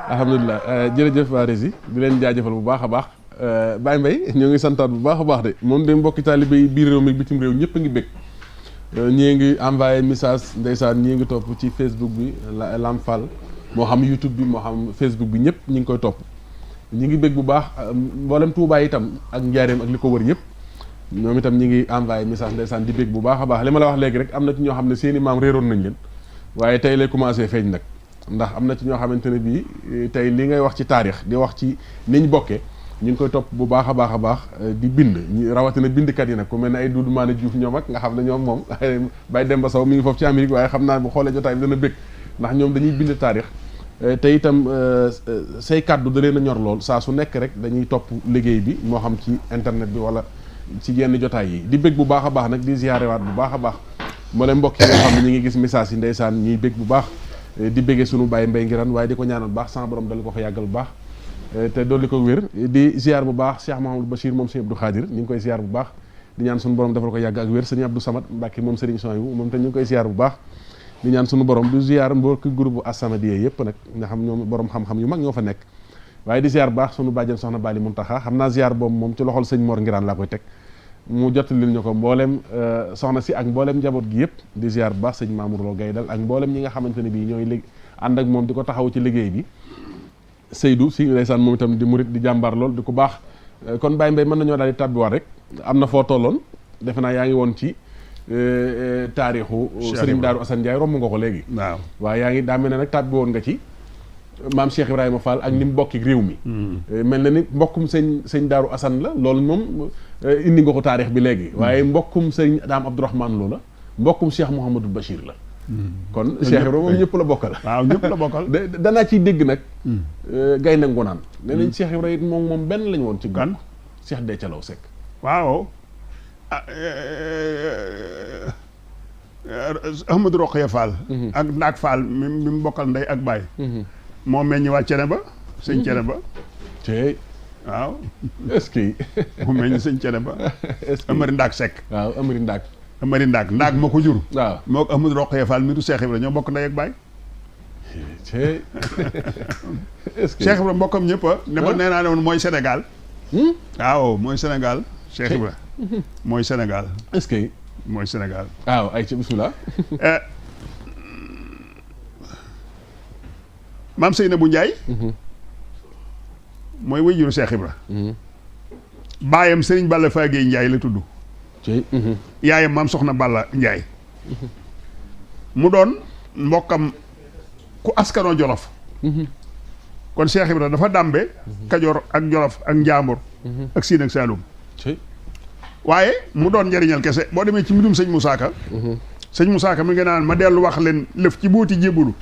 alhamdulilah jërëjëf waa Rési di leen jaajëfal bu baax a baax Baye Mbaye ñoo ngi santaat bu baax a baax de moom de mbokki taalibe yi biir réew mi bitim réew ñëpp a ngi bég ñii ngi envoyé message ndeysaan ñii ngi topp ci Facebook bi Lam Fall moo xam YouTube bi moo xam Facebook bi ñëpp ñi ngi koy topp ñi ngi bég bu baax mboolem Touba itam ak Njaareem ak li ko wër yëpp ñoom itam ñi ngi envoyé message ndeysaan di bég bu baax a baax li ma la wax léegi rek am na ci ñoo xam ne seeni maam réeroon nañ leen waaye tey lay commencé feeñ nag ndax am na ci ñoo xamante ne bii tey li ngay wax ci taarix di wax ci niñ bokkee ñu ngi koy topp bu baax a baax a baax di bind rawatina bindkat yi nag ku mel ne ay Doudou Mané Diouf ñoom ak nga xam ne ñoom moom Baye Demba Sow mi ngi foofu ci Amérique waaye xam naa bu xoolee jotaay bi dana bëgg ndax ñoom dañuy bind taarix te itam say kàddu da leen a ñor lool saa su nekk rek dañuy topp liggéey bi moo xam ci internet bi wala ci yenn jotaay yi di bëgg bu baax a baax nag di ziyaarewaat bu baax a baax moo leen mbokk yi nga xam ne ñu ngi gis message yi ndeysaan ñuy bëgg bu baax di bëggee sunu Baye Mbaye Nguirane waaye di ko ñaanal baax sama borom dal ko fa yàggal bu baax te dolli ko wér di ziar bu baax Cheikh Mouhamadou Bachir moom sëñ Abdou Khadir ñu ngi koy ziar bu baax di ñaan sunu borom defal ko yàgg ak wér sëñ Abdou Samad Mbacke moom Serigne Sohaibou moom te ñu ngi koy ziar bu baax di ñaan sunu borom di ziar mbokki groupe As-Samadiyya yëpp nag nga xam ñoom borom xam-xam yu mag ñoo fa nekk waaye di ziar bu baax sunu bàjjen soxna Bali Muntaxa xam naa ziar boobu moom ci loxol sëñ Mor Nguirane laa koy teg mu jottali ñu ko mboolem soxna si ak mboolem njaboot gi yëpp di ziar bu baax sëñ Mamour Lo Gaydal ak mboolem ñi nga xamante ne bii ñooy léegi ànd ak moom di ko taxaw ci liggéey bi Seydou si ndeysaan moom itam di murit di jàmbaar lool di ko baax kon Baye Mbaye mën nañoo daal di tàbbiwaat rek am na foo tolloon defe naa yaa ngi woon ci taarixu Serigne Darou Assane Ndiaye romb nga ko léegi waaw yaa ngi daa mel ne nag tàbbi woon nga ci maam Cheikh Ibrahima Fall ak ni mu bokki réew mi mel na ni mbokkum sëñ Darou Assane la loolu moom indi nga ko taarix bi léegi waaye mbokkum sëñ Daam Abdourahmane Lo la mbokkum Cheikh Mouhamadou Bachir la kon Cheikh Ibrahima moom ñëpp la bokkal waaw ñëpp la bokkal danaa ciy dégg nag gaynde ngonaan nee nañ Cheikh Ibrahima moom benn lañ woon ci gan Cheikh Déthialaw Seck waaw Ahmadou Rokhaya Fall ak Ndaak Fall mi mu bokkal ndey ak baay moo meññ waa cene ba sëñ cene ba tey waaw est-ce que moo meññ sëñ cene ba Amari Ndaak Seck waaw Amari Ndaak Ndaak ma ko jur waaw moo ko Ahmadou Rokhaya Fall mi du Cheikh Ibrahima ñoo bokk ndey ak baay tey est-ce que Cheikh Ibrahima mbokkam ñëpp ne ma nee naa ne woon mooy Sénégal waaw mooy Sénégal Cheikh Ibrahima mooy Sénégal est-ce que mooy Sénégal waaw ay ci bismillah maam Seynabou Ndiaye mooy wayjuru Cheikh Ibra baayam Serigne Balla Fagey Ndiaye la tudd yaayam maam Soxna Balla Ndiaye mu doon mbokkam ku askanoo Jolof kon Cheikh Ibra dafa dàmbe Kajoor ak Jolof ak Njaambur ak Siin ak Saalum waaye mu doon njëriñal kese boo demee ci mbindum sëñ Moussa Ka sëñ Moussa Ka mi ngi naan ma dellu wax leen lëf ci booti jébbalu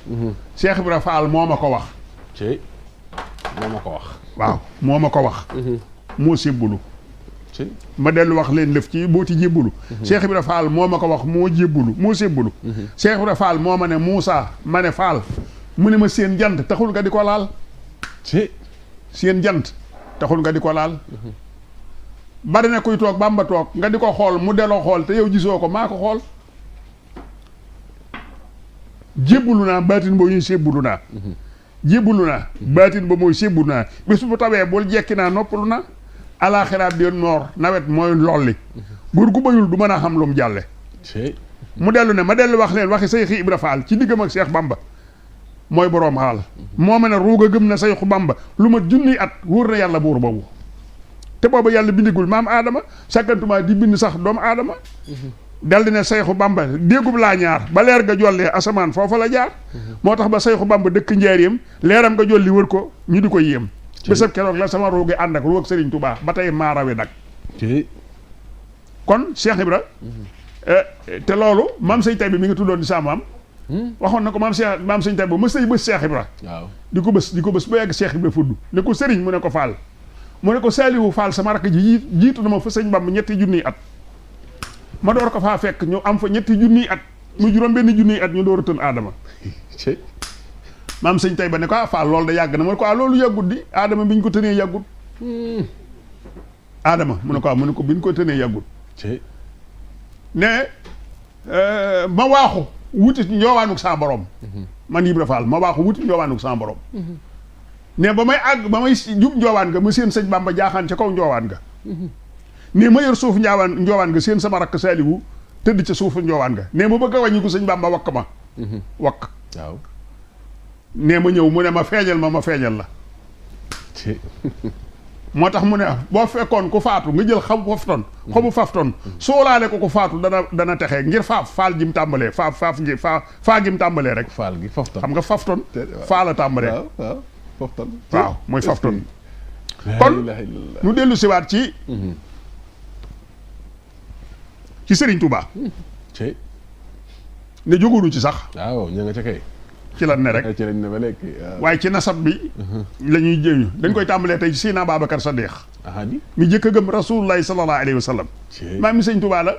Cheikh Ibra Fall moo ma ko wax moo ma ko wax waaw moo ma ko wax moo sébbulu ma dellu wax leen lëf ci booti jébbalu Cheikh Ibra Fall moo ma ko wax moo jébbulu moo sébbulu Cheikh Ibra Fall moo ma ne Moussa ma ne Fall mu ne ma seen jant taxul nga di ko laal seen jant taxul nga di ko laal bari na kuy toog Bamba toog nga di ko xool mu delloo xool te yow gisoo ko maa ko xool jébbulu naa baatin ba ñuy sébbulu naa jébbulu naa baatin ba mooy sébbulu naa bés bu tawee bul jekki naa noppalu na alaaxiraat di noor nawet mooy lolli buur gu bayul du mën a xam lu mu jàlle mu dellu ne ma dellu wax leen waxi Seyxi Ibra Faal ci diggam ak Cheikh Bamba mooy boroom xaal moo ma ne ruuga gëm na Seyxu Bamba lu ma junniy at wóor na yàlla buur boobu te booba yàlla bindigul maam aadama sàkkantumaa di bind sax doomu aadama dal di ne Seyxu Bamba déggub laa ñaar ba leer ga jollee asamaan foofa la jaar moo tax ba Seyxu Bamba dëkk njaareem leeram nga jolli wër ko ñu di ko yéem bésab keroog la sama ruugi ànd ak ruug Sëriñ Tuubaa ba tey maarawe nag kon Cheikh Ibra te loolu maam sëñ tay bi mi ngi tuddoon di sa maam waxoon na ko maam sëñ tay bi mës nay bës Cheikh Ibra di ko bës ba yegg Cheikh Ibra fudd ne ko sëriñ mu ne ko Fall mu ne ko Saaliwu Fall sama rakk ji jiitu na ma fa sëñ Bamba ñetti junniy at ma door ko faa fekk ñu am fa ñetti junniy at mu juróom benn junniy at ñu door a tën aadama maam sëñ Tayba ne ko Fall loolu da yàgg na mu ne ko loolu yàggut di Adama bi ñu ko tënee yàggut Adama mu ne ko bi ñu ko tënee yàggut ne ma waaxu wuti njoowaanuk sa borom man Ibra Fall ma waaxu wuti njoowaanuk sa borom ne ba may jub njoowaan nga ma seen sëñ Bamba jaaxaan ca kaw njoowaan nga ne ma yor suuf njoowaan nga seen sama rakk Saaliwu tëdd ca suufu njoowaan nga ne ma bëgg a wàññi ko sëñ Bamba wakk ma wakk waaw ne ma ñëw mu ne ma feeñal la moo tax mu ne boo fekkoon ku faatu nga jël xobu fafton soolaale ko ku faatu dana texee ngir faal jim tàmbalee faa gim tàmbalee rek faal gi fafton xam nga fafton faa la tàmbalee waaw fafton waaw mooy fafton kon nu dellu siwaat ci Serigne Touba ne jógunu ci sax waaw ña nga ca kay ci lan ne rek ci lañ ne ba léegi waaye ci nasab bi la ñuy jëñu dañ koy tàmbalee tey ci Seydina Babacar Sadiq mi jëkk a gëm rasulullahi sallallahu alayhi wa sallam maa mi sëñ Touba la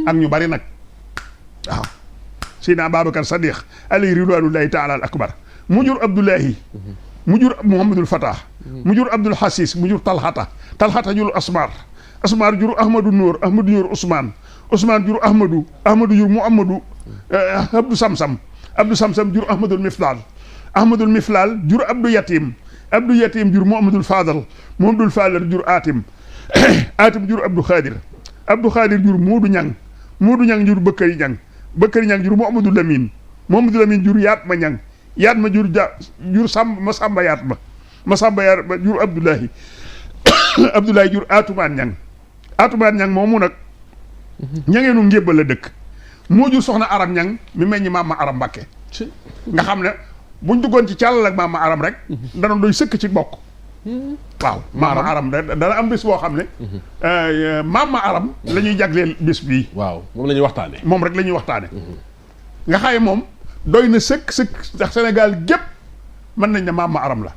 ak ñu bari nag waaw Seydina Babacar Sadiq alayhi ridwanullahi taala al akbar mu jur Abdullahi mu jur Mouhamadul Fatah mu jur Abdul Hasis mu jur Talhata jur Asmar jur Ahmadou Nour jur Ousmane jur Ahmadou jur Mouhamadou Abdou Samsam jur Ahmadul Miflal jur Abdou Yatim jur Mouhamadul Fadal jur Atim jur Abdou Khadir jur Moodu Ñang jur Bëkkëri Ñang jur Mouhamadou Lamine jur Yaatma Ñang jur Masamba Yaatma jur Abdoulahi jur Atumaan Ñang moomu nag ñangeenu ngébbal la dëkk moo jur soxna Aram Ñang mi meññi Maama Aram Mbakke nga xam ne buñ duggoon ci càllal ak Maama Aram rek dana doy sëkk ci bokk waaw Maama Aram dana am bés boo xam ne Maama Aram la ñuy jagleel bés bii waaw moom la ñuy waxtaane moom rek la ñuy waxtaane nga xaye moom doy na sëkk ndax Sénégal gépp mën nañ ne Maama Aram la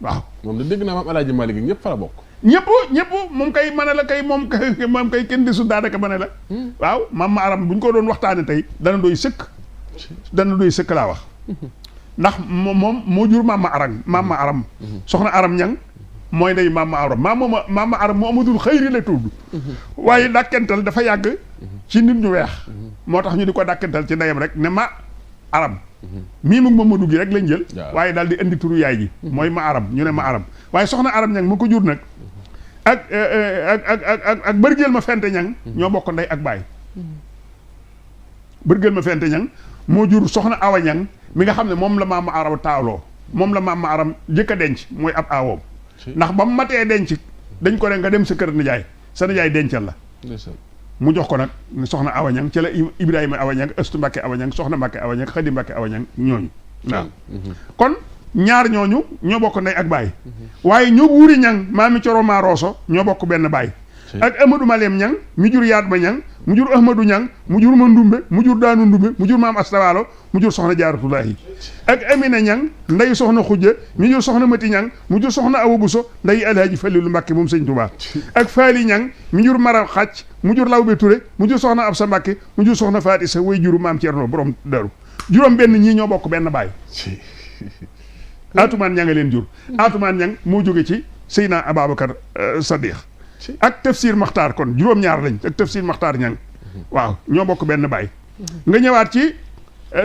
waaw moom da dégg naa maam Alaaji Malick gi ñëpp fa la bokk ñëpp moom kay mën a la kay moom kay kenn desul daanaka mën a la waaw Maama Aram bu ñu ko doon waxtaane tey dana doy sëkk laa wax ndax moom moo jur Maama Aram soxna Aram Ñang mooy ndey Maama Aram Maama Aram mu amadul xëyri la tudd waaye dàkkental dafa yàgg ci nit ñu weex moo tax ñu di ko dàkkental ci ndeyam rek ne ma Aram mii mu Mamadou gi rek lañ jël waaye daal di indi turu yaay ji mooy ma Aram ñu ne ma Aram waaye soxna Aram Ñang ma ko jur nag ak bërgeel ma fente ñang ñoo bokk ndey ak baay bërgeel ma fente ñang moo jur soxna Awa Ñang mi nga xam ne moom la Maama Aram taawloo moom la Maama Aram jëkk a denc mooy ab aawoom ndax ba mu matee denc dañ ko ne nga dem sa kër nijaay sa nijaay dencal la mu jox ko nag soxna Awa Ñang ci la Ibrahima Awa Ñang Astu Mbàkke Awa Ñang soxna Mbàkke Awa Ñang Xadi Mbàkke Awa Ñang ñooñu waaw kon ñaar ñooñu ñoo bokk ndey ak baay waaye ñoo wuuri ñang maami coro maa rooso ñoo bokk benn baay ak Amadou Malem Ñang mi jur Yaatma Ñang mu jur Ahmadou Ñang mu jur ma Ndumbe mu jur Daanu Ndumbe mu jur maam Astawaalo mu jur soxna Jaaratulaahi ak Amina Ñang nday soxna Xujja mi jur soxna Mati Ñang mu jur soxna Awa Buso nday Alhaaji Falilu Mbàkke moom sëñ Tuubaa ak Faali Ñang mi jur Mara Xacc mu jur Lawbe Ture mu jur soxna Absa Mbàkke mu jur soxna Faati Sa way juru maam Cerno borom Daru juróom benn ñii ñoo bokk benn baay Atumaan Ñang leen jur Atumaan Ñang moo jóge ci Seydina Ababacar Sadiq ak Tafsir Maxtaar kon juróom-ñaar lañ ak Tafsir Maxtaar Ñang waaw ñoo bokk benn baay nga ñëwaat ci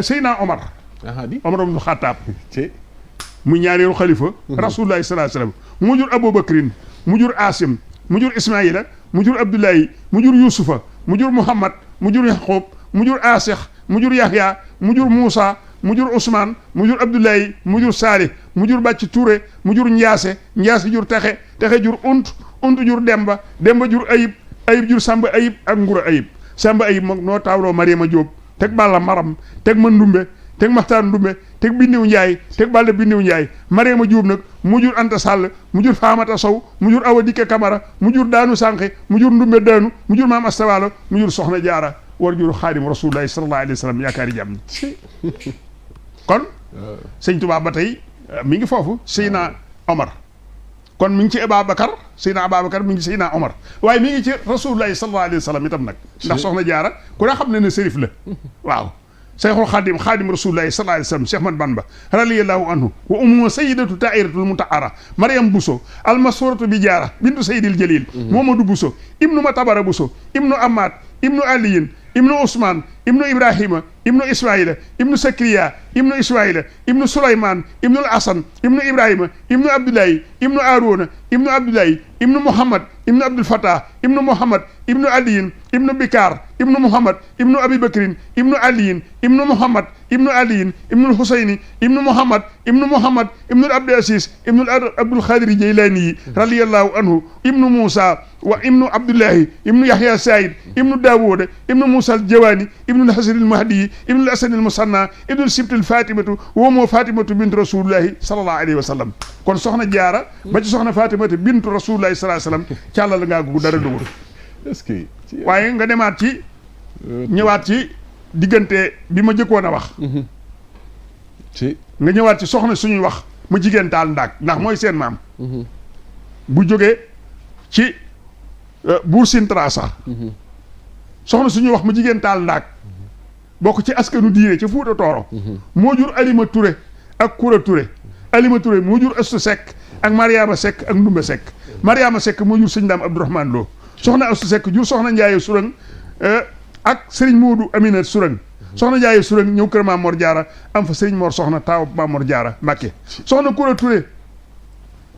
Seydina Omar ibn Xattaab mu ñaareelu xalifa Rasulullaahi sallallaahu alayhi wa sallam mu jur Aboubacrin mu jur Asim mu jur Ismaïla mu jur Abdoulaye mu jur Yuusufa mu jur Muhammad mu jur Yaqub mu jur Asix mu jur Yahya mu jur Muusa mu jur Ousmane mu jur Abdoulaye mu jur Salih mu jur Bàcc Touré mu jur Njaase jur Texe jur Unt jur Demba jur Ayib jur Samba Ayib ak Ngura Ayib Samba Ayib moom noo taawloo Mariama Jóob teg Balla Maram teg ma Ndumbe teg Maxtaar Ndumbe teg Bindiw Njaay teg Balla Bindiw Njaay Mariama Jóob nag mu jur Anta Sall mu jur Faamata Sow mu jur Awa Dikke Kamara mu jur Daanu Sànqe mu jur Ndumbe Daanu mu jur Maam Astawaalo mu jur Soxna Jaara war jur Xaadim Rasulullaahi sallallaahu alayhi wa sallam yaakaari jàmm kon sëñ Tuubaa ba tey mi ngi foofu Seydina Omar kon mi ngi ci Ababacar Seydina Ababacar mi ngi ci Seydina Omar waaye mi ngi ci Rasulullaahi sallallaahu alayhi wa sallam itam nag ndax soxna Jaara ku ne xam ne sërif la waaw Sayxul Xaadim Xaadim Rasulullahi sallallahu alayhi wa sallam Cheikh Ahmad Bamba radiyallahu anhu wa ummu sayyidatu taahiratul mutahhara Mariam Bousso almasuratu bi jaara bintu Seydil Jalil Momadou Bousso ibnu Matabara Bousso ibnu Amad ibnu Aliyin ibnu Ousmane ibnu Ibrahima ibnu Ismaïla ibnu Sakriya ibnu Ismaïla ibnu Souleymane ibnu Asan ibnu Ibrahima ibnu Abdoulaye ibnu Arouna ibnu Abdoulaye ibnu Mouhamad ibnu Abdul Fatah ibnu Mouhamad ibnu Aliyin ibnu Bikar ibnu Mouhamad ibnu Abi Bakrin ibnu Aliyin ibnu Mouhamad ibnu Aliyin ibnu Husayni ibnu Mouhamad ibnu Mouhamad ibnu Abdul Aziz ibnu Abdul Khadir Jaylani radiyallahu anhu ibnu Moussa wa ibnu Abdullahi ibnu Yahya Saïd ibnu Daawuda ibnu Moussa al Jawani ibnu Hasan al Mahdi ibnu al Hasan al Musanna ibnu Sibt al Fatimatu wa moo Fatimatu bintu Rasulullahi sallallahu alayhi wa sallam kon soxna Jaara ba ci soxna Fatimatu bintu Rasulullahi sallallahu alayhi wa sallam càlla la ngaa gugu dara dugul est-ce que waaye nga demaat ci ñëwaat ci diggante bi ma jëkkoon a wax ci nga ñëwaat ci soxna suñuy wax ma jigéen taal ndaak ndax mooy seen maam bu jógee ci Buur Siin Trasa soxna suñuy wax ma jigéen taal ndaak bokk ci askanu diine ci Fuuta Tooro moo jur Alima Touré ak Koura Touré Alima Touré moo jur Astu Seck ak Mariama Seck ak Ndumbe Seck Mariama Seck moo jur sëñ Daam Abdourahmane Lo soxna Astu Seck jur soxna Njaaye Surang ak Serigne Modou Amina Surang soxna Njaaye Surang ñëw kër Maam Mor Jaara am fa Serigne Mor soxna taaw Maam Mor Jaara Mbàkke soxna Koura Touré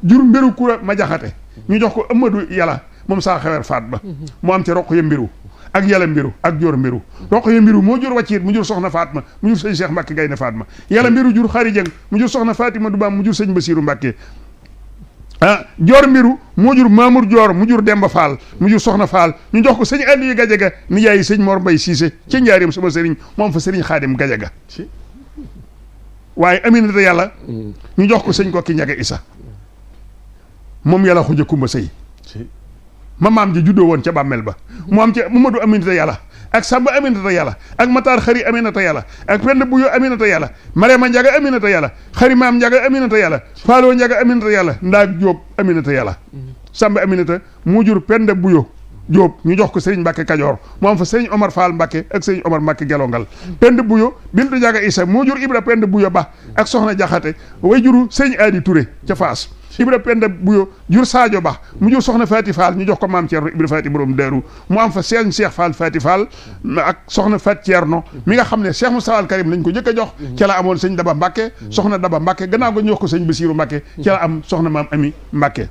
jur mbiru Koura ma jaxate ñu jox ko Amadou Yàlla moom saa xewer faat ba mu am ci roq ya mbiru ak Yàlla mbiru ak Joor mbiru roq ya mbiru moo jur wàcciit mu jur soxna Fatma mu jur sëñ Cheikh Mbàkke Gaynde Fatma Yàlla mbiru jur Xari Jeng mu jur soxna Fatima Dubaam mu jur sëñ Basiiru Mbàkke Joor mbiru moo jur Mamour Joor mu jur Demba Fall mu jur Soxna Fall ñu jox ko sëñ Aliou Gajaga ni yaayi sëñ Mor Mbay Siise ci njaarim sama sëriñ moom fa sëriñ Xaadim Gajaga waaye Aminata Yàlla ñu jox ko sëñ Kokki Njaga Isa moom Yàlla xuja kumba sëy ma maam ji juddoo woon ca bàmmeel ba mu am ca Mamadou Aminata Yàlla ak Samba Aminata Yàlla ak Matar Xari Aminata Yàlla ak Penda Buyo Aminata Yàlla Marema Njaga Aminata Yàlla Xari Maam Njaga Aminata Yàlla Faaloo Njaga Aminata Yàlla Ndaag Jóob Aminata Yàlla Samba Aminata mu jur Penda Buyo Jóob ñu jox ko Sëriñ Mbàkke Kajoor mu am fa Sëriñ Omar Fall Mbàkke ak Sëriñ Omar Mbàkke Gelongal Penda Buyo Bintu Njaga Isa moo jur Ibra Penda Buyo Ba ak Soxna Jaxate way juru Sëriñ Aadi Touré ca Faas Ibra Penda Buyo jur Sadio Ba mu jur Soxna Fati Fall ñu jox ko maam Thierno Ibra Fati borom Daaru mu am fa seen Cheikh Fall Fati Fall ak Soxna Fat Thierno mi nga xam ne Cheikh Moustapha Al Karim lañ ko jëkk a jox ca la amoon sëñ Daba Mbàkke Soxna Daba Mbàkke gannaaw ko ñu jox ko sëñ Basiiru Mbàkke ca la am Soxna Maam Ami Mbàkke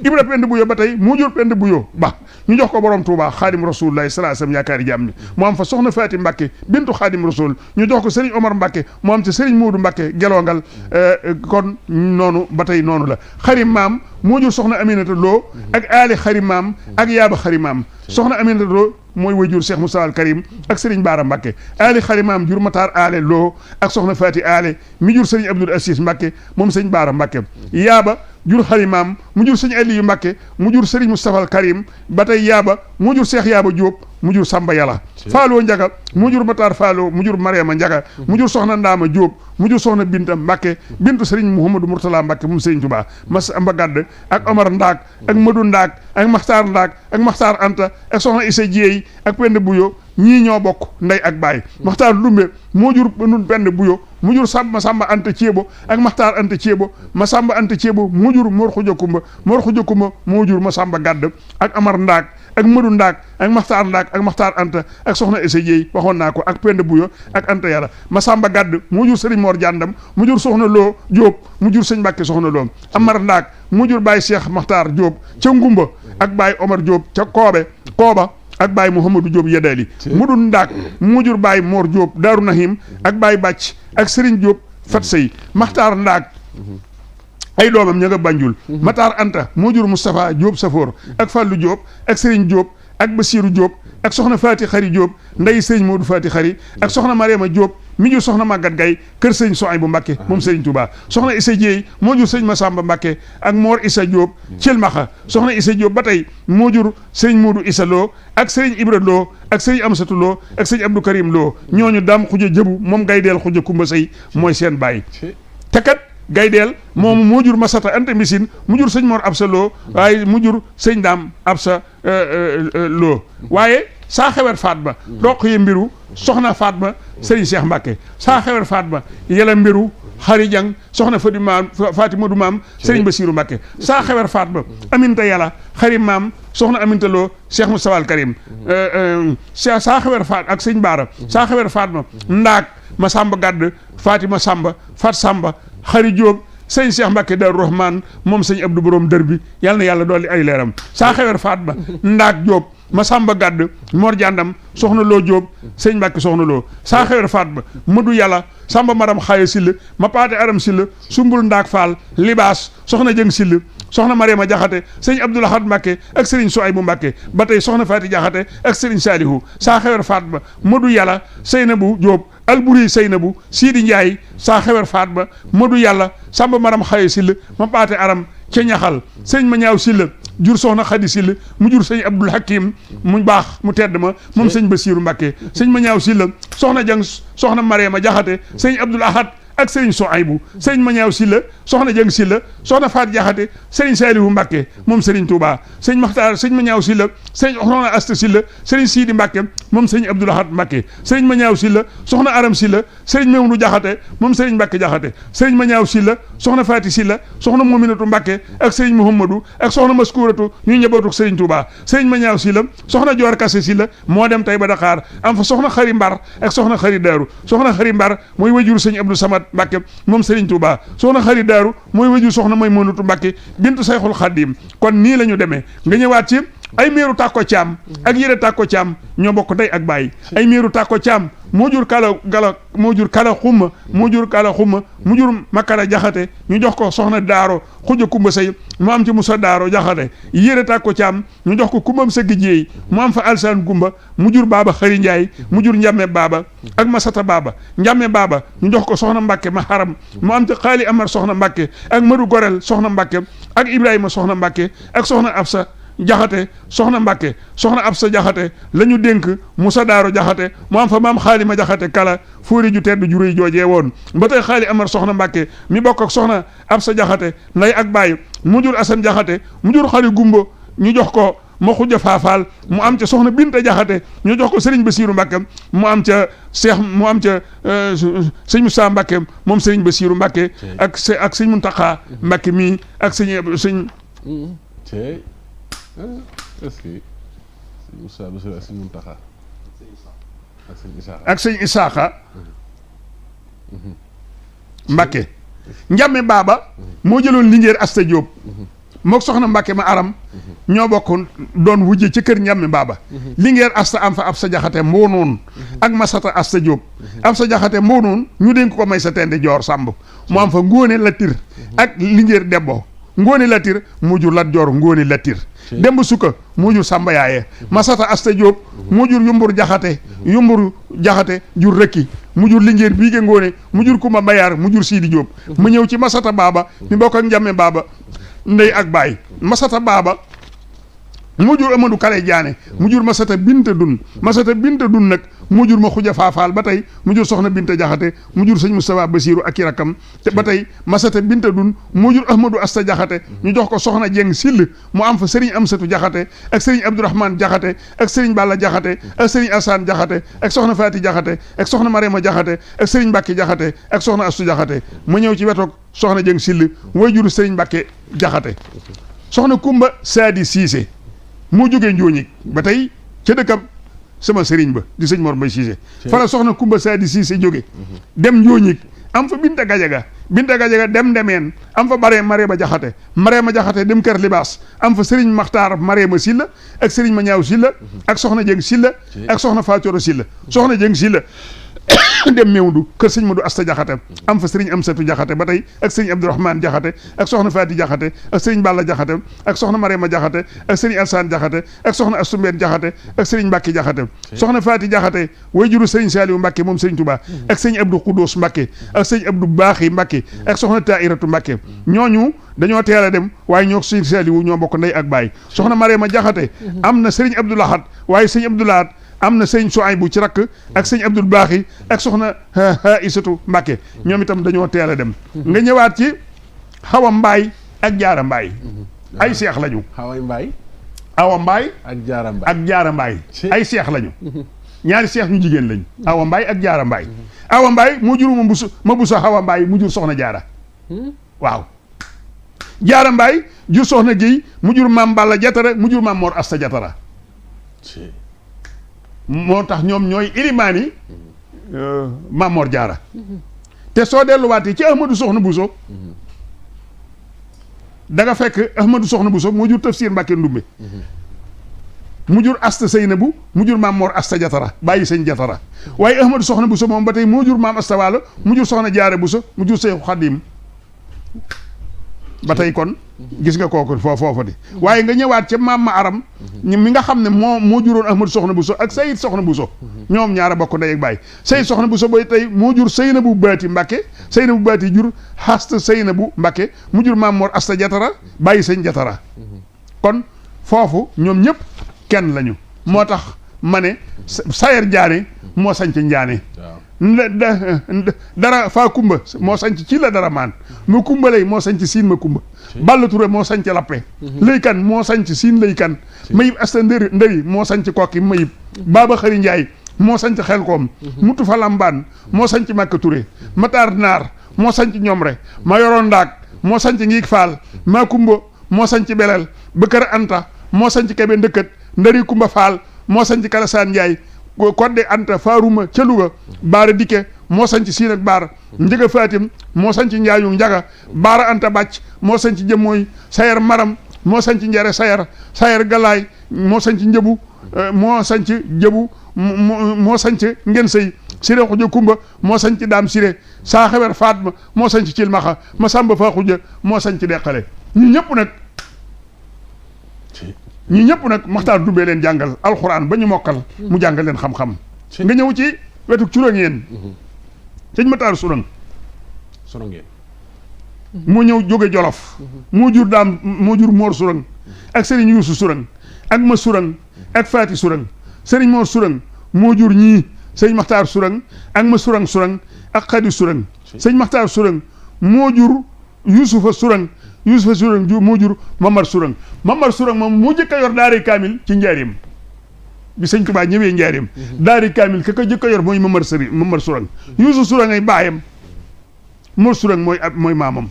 Ibra Penda Buyo ba tey mu jur Penda Buyo Ba ñu jox ko borom Touba Xaadim Rasulullahi sallallahu alayhi wasallam yaakaari jàmm ni mu am fa Soxna Faati Mbàkke bintu Xaadim Rasul ñu jox ko Serigne Omar Mbàkke mu am ci Serigne Moodu Mbàkke Gelongal kon noonu ba tey noonu la Xarim Maam moo jur Soxna Aminata Lo ak Ali Xarim Maam ak Yaaba Xarim Maam Soxna Aminata Lo mooy wajur Cheikh Moussa Al Karim ak Serigne Baara Mbàkke Ali Xarim Maam jur Matar Ale Lo ak Soxna Faati Ale mi jur Serigne Abdoul Aziz Mbàkke moom Serigne Baara Mbàkke Yaaba jur Xarimaam mu jur sëñ Aliyu Mbàkke mu jur Serigne Moustapha Al Karim ba tey Yaaba mu jur Cheikh Yaaba Diop mu jur Samba Yàlla Faaloo Njaga mu jur Matar Faaloo mu jur Mariama Njaga mu jur Soxna Ndaama Diop mu jur Soxna Binta Mbàkke bintu Serigne Mouhamadou Mourtala Mbàkke moom Serigne Touba Masamba Gadd ak Omar Ndaak ak Madou Ndaak ak Maxtaar Ndaak ak Maxtaar Anta ak Soxna Issa Dieye ak Penda Buyo ñii ñoo bokk ndey ak baay Maxtaar Lumbe moo jur nun Penda Buyo mu jur Masamba Anta Ceebo ak Maxtaar Anta Ceebo Masamba Anta Ceebo mu jur Mor Xuja Kumba moo jur Masamba Gadd ak Amar Ndaak ak Madou Ndaak ak Maxtaar Ndaak ak Maxtaar Anta ak Soxna Issa Dieye waxoon naa ko ak Penda Buyo ak Anta Yàlla Masamba Gadd mu jur Serigne Mor Jàndam mu jur Soxna Loo Jóob mu jur Sëñ Mbàkke Soxna Loo Amar Ndaak mu jur Baye Cheikh Maxtaar Jóob ca Ngumba ak Baye Omar Jóob ca Kooba ak Baye Mouhamadou Diop Yedali Mudu Ndaak mu jur Baye Mor Diop Daaru Nahim ak Baye Bàcc ak Serigne Diop Fat Sey Maxtaar Ndaak ay doomam ña nga Banjul Matar Anta moo jur Moustapha Diop Safoor ak Fallou Diop ak Serigne Diop ak Bassirou Diop ak Soxna Faati Xari Diop nday Serigne Modou Faati Xari ak Soxna Mariama Diop mi jur Soxna Magat Gay kër Serigne Souhaïbou Mbàkke moom Serigne Touba Soxna Issa Dieye moo jur Serigne Massamba Mbàkke ak Mor Issa Diop Cilmaxa Soxna Issa Diop ba tey moo jur Serigne Modou Issa Lo ak Serigne Ibra Lo ak Serigne Amsatou Lo ak Serigne Abdou Karim Lo ñooñu daam xuja jëbu moom gaydeel xuja kumba sëy mooy seen baay te kat gaydeel moom moo jur Masata Anta Mbisin mu jur sëñ Mor Absa Lo waaye mu jur sëñ Daam Absa Lo waaye saa xewet Fatma roq ye mbiru soxna Fatma Serigne Cheikh Mbacke saa xewet Fatma yela mbiru xari jang soxna Fadi maam Fatima du maam Serigne Bassirou Mbacke saa xewet Fatma aminta yàlla xari maam soxna aminta loo Cheikh Moustapha al Karim saa xewet Fat ak sëñ Baara saa xewet Fatma ndaak ma samba gàdd Fatima Samba Fat Samba xari Jóob sëñ Cheikh Mbacke Darou Rahman moom sëñ Abdou Borom dër bi yàlla na yàlla dolli ay leeram saa xewer Fatma ndaak Jóob ma samba gàdd Mor Jàndam soxna loo Jóob sëñ Mbacke soxna loo saa xewer Fatma madu yàlla samba maram xaye silla ma paate aram silla sumbul ndaak Fall libaas soxna jëng silla soxna Mariama Jaxate sëñ Abdoul Ahad Mbacke ak sëriñ Souaybou Mbacke ba tey soxna Faati Jaxate ak sëriñ Saalihu saa xewer Fatma madu yàlla Seynabu Jóob Alburi Seynabu Sidi Ndiaye saa xewer Fatma madu yàlla samba maram xaye silla ma paate aram ca ñaxal sëñ ma ñaaw silla jur soxna Xadi silla mu jur sëñ Abdul Hakim mu baax mu tedd ma moom sëñ Basiiru Mbàkke sëñ ma ñaaw silla soxna jang soxna Mariama Jaxate sëñ Abdul Ahad ak sëriñ Souaybou sëñ ma ñaaw silla soxna jang silla soxna Faat Jaxate sëriñ Saalihu Mbàkke moom sëriñ Touba sëñ Maxtaar sëñ ma ñaaw silla sëñ soxna Asta silla sëriñ Siidi Mbàkke moom sëñ Abdul Ahad Mbàkke sëriñ ma ñaaw silla soxna Aram silla sëriñ Mewnu Jaxate moom sëriñ Mbàkke Jaxate sëriñ ma ñaaw silla soxna Faati silla soxna Mominatu Mbàkke ak sëriñ Muhammadu ak soxna Maskuratu ñu njabootu sëriñ Touba sëriñ ma ñaaw silla soxna Joor Kase silla moo dem tey ba Dakar am fa soxna Xari Mbar ak soxna Xari Daaru soxna Xari Mbar mooy wajur sëñ Abdou Samad Mbàkke moom sëriñ Touba soxna Xari Daaru mooy wajur soxna may Mënatu Mbàkke bintu Sayxul Xaddim kon nii la ñu demee nga ñëwaat ci ay meeru tàkko caam ak yére tàkko caam ñoo bokk ndey ak baay ay meeru tàkko caam moo jur kala xumma moo jur kala xumma mu jur Makara Jaxate ñu jox ko soxna Daaro xuja kumba say mu am ci Musa Daaro Jaxate yére tàkko caam ñu jox ko kumbam sa gijjeey mu am fa Alsaan Gumba mu jur baaba Xëri Njaay mu jur Njàmme baaba ak Masata baaba Njàmme baaba ñu jox ko soxna Mbàkke ma xaram mu am ci Xaali Amar soxna Mbàkke ak Madu Gorel soxna Mbàkke ak Ibrahima soxna Mbàkke ak soxna Absa Jaxate soxna Mbàkke soxna Absa Jaxate la ñu dénk Musa Daaro Jaxate mu am fa maam Xaali ma Jaxate kala fóori ju tedd ju rëy joojee woon ba tey Xaali Amar soxna Mbàkke mi bokk ak soxna Absa Jaxate nday ak baay mu jur Asan Jaxate mu jur Xali Gumba ñu jox ko ma xujja faafaal mu am ca soxna Binta Jaxate ñu jox ko sëriñ Basiiru Mbàkke mu am ca Seex mu am ca sëñ Musaa Mbàkke moom sëriñ Basiiru Mbàkke ak sëñ Muntaxa Mbàkke mii ak sëñ est-ce que Moussa Bassirou ak sëñ Muntaxa ak sëñ Isaaxa Mbàkke Njàmme baaba moo jëloon Linguère Asta Diop mook soxna Mbàkke ma aram ñoo bokk doon wujje ci kër Njàmme baaba Linguère Asta am fa Absa Jaxate mboonoon ak Masata Asta Diop Absa Jaxate mboonoon ñu dénk ko may sa tende Joor Sàmb mu am fa Ngóone Latir ak Linguère Debbo Ngóone Latir mu jur Lat Joor Ngóone Latir Demba Sukka moo jur Samba Yaaye Masata Asta Diop moo jur Yumbur Jaxate jur Rëkki mu jur Linguère Biige Ngóone mu jur Kumba Mbayaar mu jur Siidi Diop mu ñëw ci Masata baaba mi bokk ak Njàmme baaba ndey ak baay Masata baaba mu jur Amadou Kale Jaane mu jur Masata Binta Dun nag mu jur ma xuja faafaal ba tey mu jur soxna Binta Jaxate mu jur sëñ Moustapha Basiiru ak i rakkam te ba tey Masata Binta Dun mu jur Ahmadou Asta Jaxate ñu jox ko soxna Jeng Sill mu am fa sëriñ Amsatu Jaxate ak sëriñ Abdourahmane Jaxate ak sëriñ Balla Jaxate ak sëriñ Alsaan Jaxate ak soxna Faati Jaxate ak soxna Marema Jaxate ak sëriñ Mbàkke Jaxate ak soxna Astu Jaxate mu ñëw ci wetoog soxna Jeng Sill way juru sëriñ Mbàkke Jaxate soxna Kumba Saadi Siise moo jógee Njooñig ba tey ca dëkkam sama sëriñ ba di sëñ Mor Mbay Siise fala soxna Kumba Saadi Siise jóge dem Njooñig am fa Binta Gajaga dem Ndemeen am fa Mareema Jaxate dem Kër Libaas am fa sëriñ Maxtaar Mareema Silla ak sëriñ Ma Ñaaw Silla ak soxna Jeng Silla ak soxna Faacoro Silla soxna Jeng Silla dem Mewndu kër sëñ Madu Asta Jaxate am fa sëriñ Amsatu Jaxate ba tey ak sëriñ Abdourahmane Jaxate ak soxna Faati Jaxate ak sëriñ Balla Jaxate ak soxna Marema Jaxate ak sëriñ Alsaan Jaxate ak soxna Astu Mbeen Jaxate ak sëriñ Mbàkke Jaxate soxna Faati Jaxate way juru sëriñ Saaliwu Mbàkke moom sëriñ Tuubaa ak sëriñ Abdou Xudoos Mbàkke ak sëriñ Abdou Baaxi Mbàkke ak soxna Tairatu Mbàkke ñooñu dañoo teel a dem waaye ñoo sëriñ Saaliwu ñoo bokk ndey ak baay soxna Marema Jaxate am na sëriñ Abdou Lahad waaye sëriñ Abdou Lahad am na sëñ Souaybou ci rakk ak sëñ Abdoul Baaxi ak soxna Isatu Mbàkke ñoom itam dañoo teel a dem nga ñëwaat ci Xawa Mbaay ak Jaara Mbaay ay seex lañu Awa Mbaay ak Jaara Mbaay ak Jaara Mbaay Ci. ay seex lañu ñaari seex ñu jigéen lañu Awa Mbaay ak Jaara Mbaay Awa Mbaay moo jur ma buso Awa Mbaay mu jur soxna Jaara waaw Jaara Mbaay jur soxna Géy mu jur maam Balla Jatara mu jur maam Mor Asta Jatara ci moo tax ñoom ñooy ilimaani maam Mor Jaara te soo delluwaatee ci Ahmadou Soxna Buso da nga fekk Ahmadou Soxna Buso moo jur Tafsir Mbàkke Ndumbe mu jur Asta Seynabu mu jur maam Mor Asta Jatara bàyyi sëñ Jatara waaye Ahmadou Soxna Buso moom ba tey moo jur maam Asta Waalo mu jur soxna Jaara Buso mu jur Seexu Xaadim ba tey kon gis nga kooku foofu di waaye nga ñëwaat ca maam ma aram mi nga xam ne moo juróon Ahmadou Soxna Buso ak Sayid Soxna Buso ñoom ñaara bokk ndey ak baay Sayid Soxna Buso ba tey moo jur Seynabu Baati Mbàkke Seynabu Baati jur Asta Seynabu Mbàkke mu jur maam Mor Asta Jatara bàyyi sëñ Jatara kon foofu ñoom ñëpp kenn lañu moo tax ma ne Sayer Njaane moo sañc Njaane dara faa kumba moo sanc ci la dara maan ma kumba lay moo sanc siin ma kumba Balla Touré moo sanc lappe laykan moo sanc siin laykan mayib asta ndëri moo sanc kokki mayib Baaba Xari Njaay moo sanc Xelkoom mutu fa lambaan moo sanc Makka Touré Matar Naar moo sanc Ñomre ma yoroon ndaak moo sanc Ngiig Faal maa kumba moo sanc Belel Bëkkër Anta moo sanc Kebe Ndëkkët Ndari Kumba Faal moo sanc Kalasaan Njaay Kodde Anta Faaruma ca Louga Baara Dikke moo sanc Siin ak Baar Njëga Fatim moo sanc Njaayu Njaga Baara Anta Bàcc moo sanc Jëmmooy Sayar Maram moo sanc Njare Sayar Galaay moo sanc Njëbu moo sanc Jëbu moo sanc Ngen Sëy Siré Xuja Kumba moo sanc Daam Siré Saa Xewer Faatma moo sanc Cilmaxa ma Samba Faa Xuja moo sanc Deqale ñi ñëpp nag Maxtaar Dumbe leen jàngal alxuraan ba ñu mokkal mu jàngal leen xam-xam nga ñëw ci wetu Curangeen sëñ Maxtaar Surang moo ñëw jóge Jolof moo jur Moor Surang ak Sëriñ Yuusu Surang ak ma Surang ak Faati Surang Sëriñ Moor Surang moo jur ñii sëñ Maxtaar Surang ak ma Surang ak Xadi Surang sëñ Maxtaar Surang moo jur Yuusufa Surang moo jur Mamar Surang moom moo jëkk a yor daaray kaamil ci njaareem bi sëñ Tuubaa ñëwee njaareem daaray kaamil ka ko jëkk a yor mooy Mamar Surang Yuusu Surang ay baayam Mor Surang mooy maamam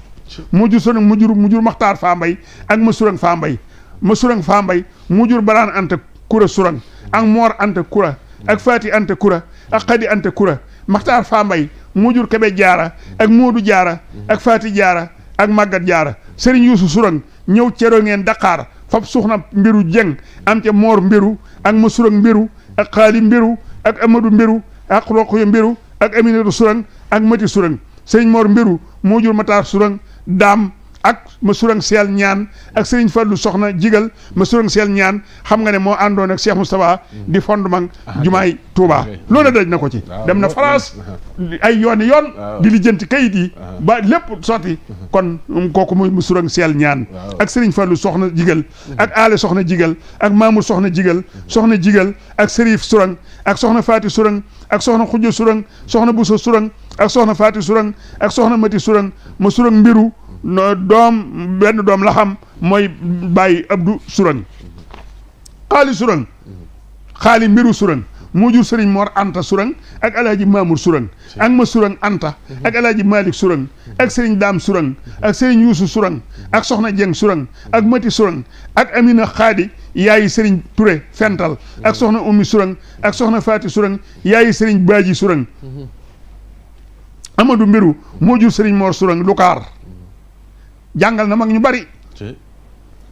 moo jur Surang mu jur Maxtaar Faambay ak ma Surang Faambay mu jur Baraan Anta Kura Surang ak Moor Anta Kura ak Faati Anta Kura ak Xadi Anta Kura Maxtaar Faambay moo jur Kebe Jaara ak Moodu Jaara ak Faati Jaara ak Màggat Jaara Sëriñ Yuusu Surang ñëw Curangeen Dakar fab soxna Mbiru Jeng am ca Moor Mbiru ak ma Surang Mbiru ak Xaali Mbiru ak Amadou Mbiru ak Roqoya Mbiru ak Aminatu Surang ak Mati Surang Sëriñ Moor Mbiru moo jur Mataar Surang Daam ak ma Surang Seel Ñaan ak Sëriñ Fallu Soxna Jigal ma Surang Seel Ñaan xam nga ne moo àndoon ak Cheikh Moustapha di fondement jumaay Touba loolu daj na ko ci dem na France ay yoon di lijjanti kayit yi ba lépp sotti kon kooku muy ma Surang Seel Ñaan ak Sëriñ Fallu Soxna Jigal ak Aale Soxna Jigal ak Mamour Soxna Jigal ak Sërif Surang ak Soxna Faati Surang ak Soxna Xujja Surang Soxna Buso Surang ak Soxna Faati Surang ak Soxna Mati Surang ma Surang Mbiru benn doom la xam mooy bàyyi Abdou Surang xaali Mbiru Surang moo jur Sëriñ Mor Anta Surang ak Alaaji Mamour Surang ak ma Surang Anta ak Alaaji Malik Surang ak Sëriñ Daam Surang ak Sëriñ Yuusu Surang ak Soxna Jeng Surang ak Mati Surang ak Amina Xaadi yaayi Sëriñ Touré Fental ak Soxna Ummi Surang ak Soxna Faati Surang yaayi Sëriñ Baaji Surang Amadou Mbiru moo jur Sëriñ Mor Surang Lukaar jàngal na mag ñu bari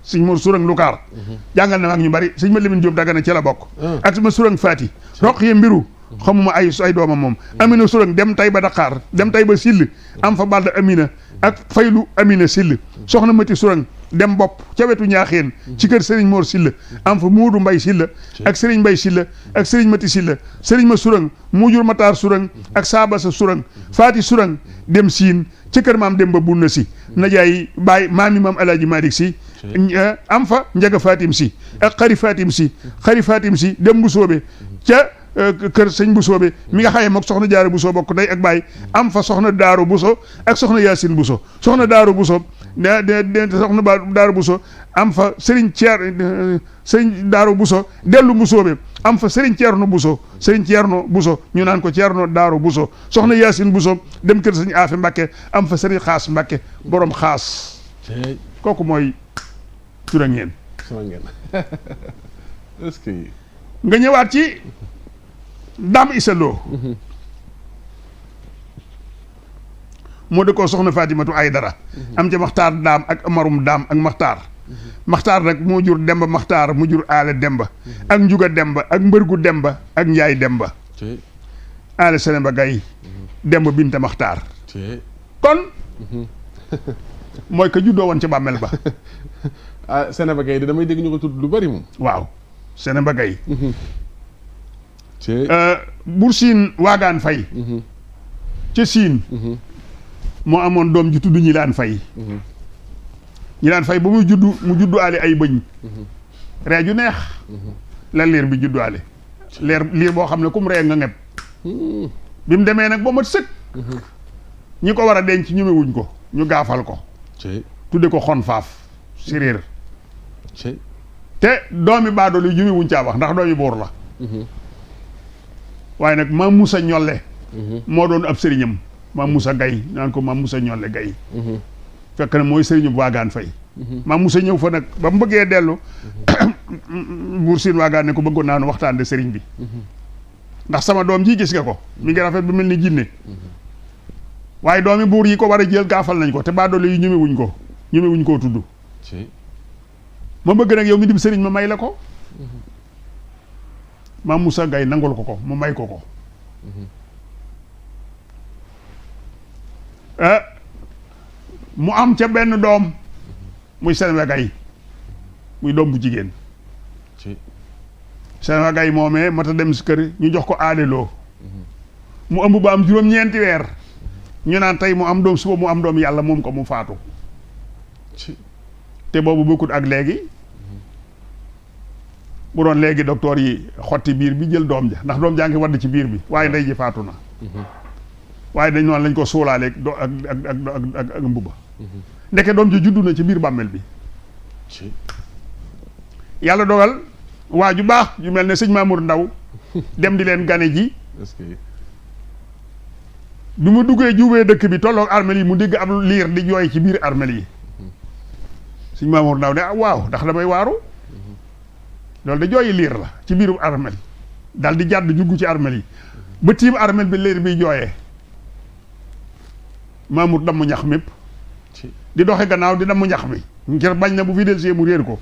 sëñ Mor Surang Lukaar jàngal na mag ñu bari sëñ ma Lamin Jóob Dagana ci la bokk ak ma Surang Faati Roqaya Mbiru xamuma ay doomam moom Amina Surang dem tay ba Dakar dem tay ba Sill am fa Balda Amina ak Faylu Amina Sill Soxna Mati Surang dem bopp ca wetu Ñaaxeen ci kër Sëriñ Mor Silla am fa Muudu Mbay Silla ak Sëriñ Mbay Silla ak Sëriñ Mati Silla Sëriñ ma Surang mu jur Mataar Surang ak Saabasa Surang Faati Surang dem Siin ci kër maam dem ba bunna si najaay baay maami maam Alaaji Malik Si am fa Njaga Fatim Si ak Xari Fatim Si dem bu soobe ca kër sëñ bu soobe mi nga xaye mook soxna Jaara Buso bokk ndey ak baay am fa soxna Daaru Buso ak soxna Yaasin Buso soxna Daaru Buso de soxna Daaru Buso am fa sëriñ Daaru Buso dellu Mbusoobe am fa sëriñ Ceerno Buso ñu naan ko Ceerno Daaru Buso soxna Yaasin Buso dem kër sëriñ Aafe Mbàkke am fa sëriñ Xaas Mbàkke borom xaas kooku mooy tura ngeen est-ce que nga ñëwaat ci Daam Isa Lo moo dëkkoo soxna Fatimatu Aydara am ca Maxtaar Daam ak Amarum Daam ak Maxtaar nag moo jur Demba Maxtaar mu jur Aale Demba ak Njuga Demba ak Mbërgu Demba ak Njaay Demba Aale Senemba Gay Demba Binta Maxtaar kon mooy ka juddoo woon ca bàmmeel ba ah Senemba Gay di damay dégg ñu ko tudd lu bari moom waaw Senemba Gay Bur Siin Waagaan Fay ca Siin moo amoon doom ji tudd ñi laan fay ba muy juddu mu judduwaale ay bëñ ree ju neex la liir bi judduwaale liir boo xam ne kum ree nga ngepp bi mu demee nag ba mat sëkk ñi ko war a denc ñemewuñ ko ñu gaafal ko tudde ko xon faaf séréer te doomi baadoolo yi ñemewuñ caa wax ndax doomi buur la waaye nag Maam Musa Ñolle moo doon ab sëriñam Maam Musa Gay naan ko Maam Musa Ñolle Gay fekk na mooy sëriñu Waagaan Fay Maam Musa ñëw fa nag ba mu bëggee dellu Buur Siin Waagaan ne ko bëggoon naa nu waxtaan de sëriñ bi ndax sama doom ji gis nga ko mi ngi rafet bu mel ni jinne waaye doomi buur yi ko war a jël gaafal nañ ko te baadoolo yi ñemewuñ koo tudd ma bëgg nag yow mi dim sëriñ ma may la ko Maam Musa Gay nangul ko mu may ko mu am ca benn doom muy Senemba Gay muy doom bu jigéen Senemba Gay moomee mata dem si kër ñu jox ko Aale Lo mu ëmb ba am juróom-ñeenti weer ñu naan tey mu am doom suba mu am doom yàlla moom ko mu faatu te boobu bokkut ak léegi bu doon léegi docteur yi xotti biir bi jël doom ja ndax doom jaa ngi wadd ci biir bi waaye ndey ji faatu na waaye dañ noonu lañ ko suulaaleeg ak mbuba ndeke doom ji juddu na ci biir bàmmeel bi yàlla dogal waa ju baax ju mel ne sëñ Mamour Ndaw dem di leen gane ji bi mu duggee jubee dëkk bi tolloog armel yi mu dégg ab liir di jooy ci biir armel yi sëñ Mamour Ndaw ne waaw ndax damay waaru loolu da jooyi liir la ci biiru armel dal di jàdd juggu ci armel yi ba tiim armel bi liir bi jooyee Mamour damm ñax mépp di doxe gannaaw di damm ñax mi ngir bañ na bu fi del see mu réer ko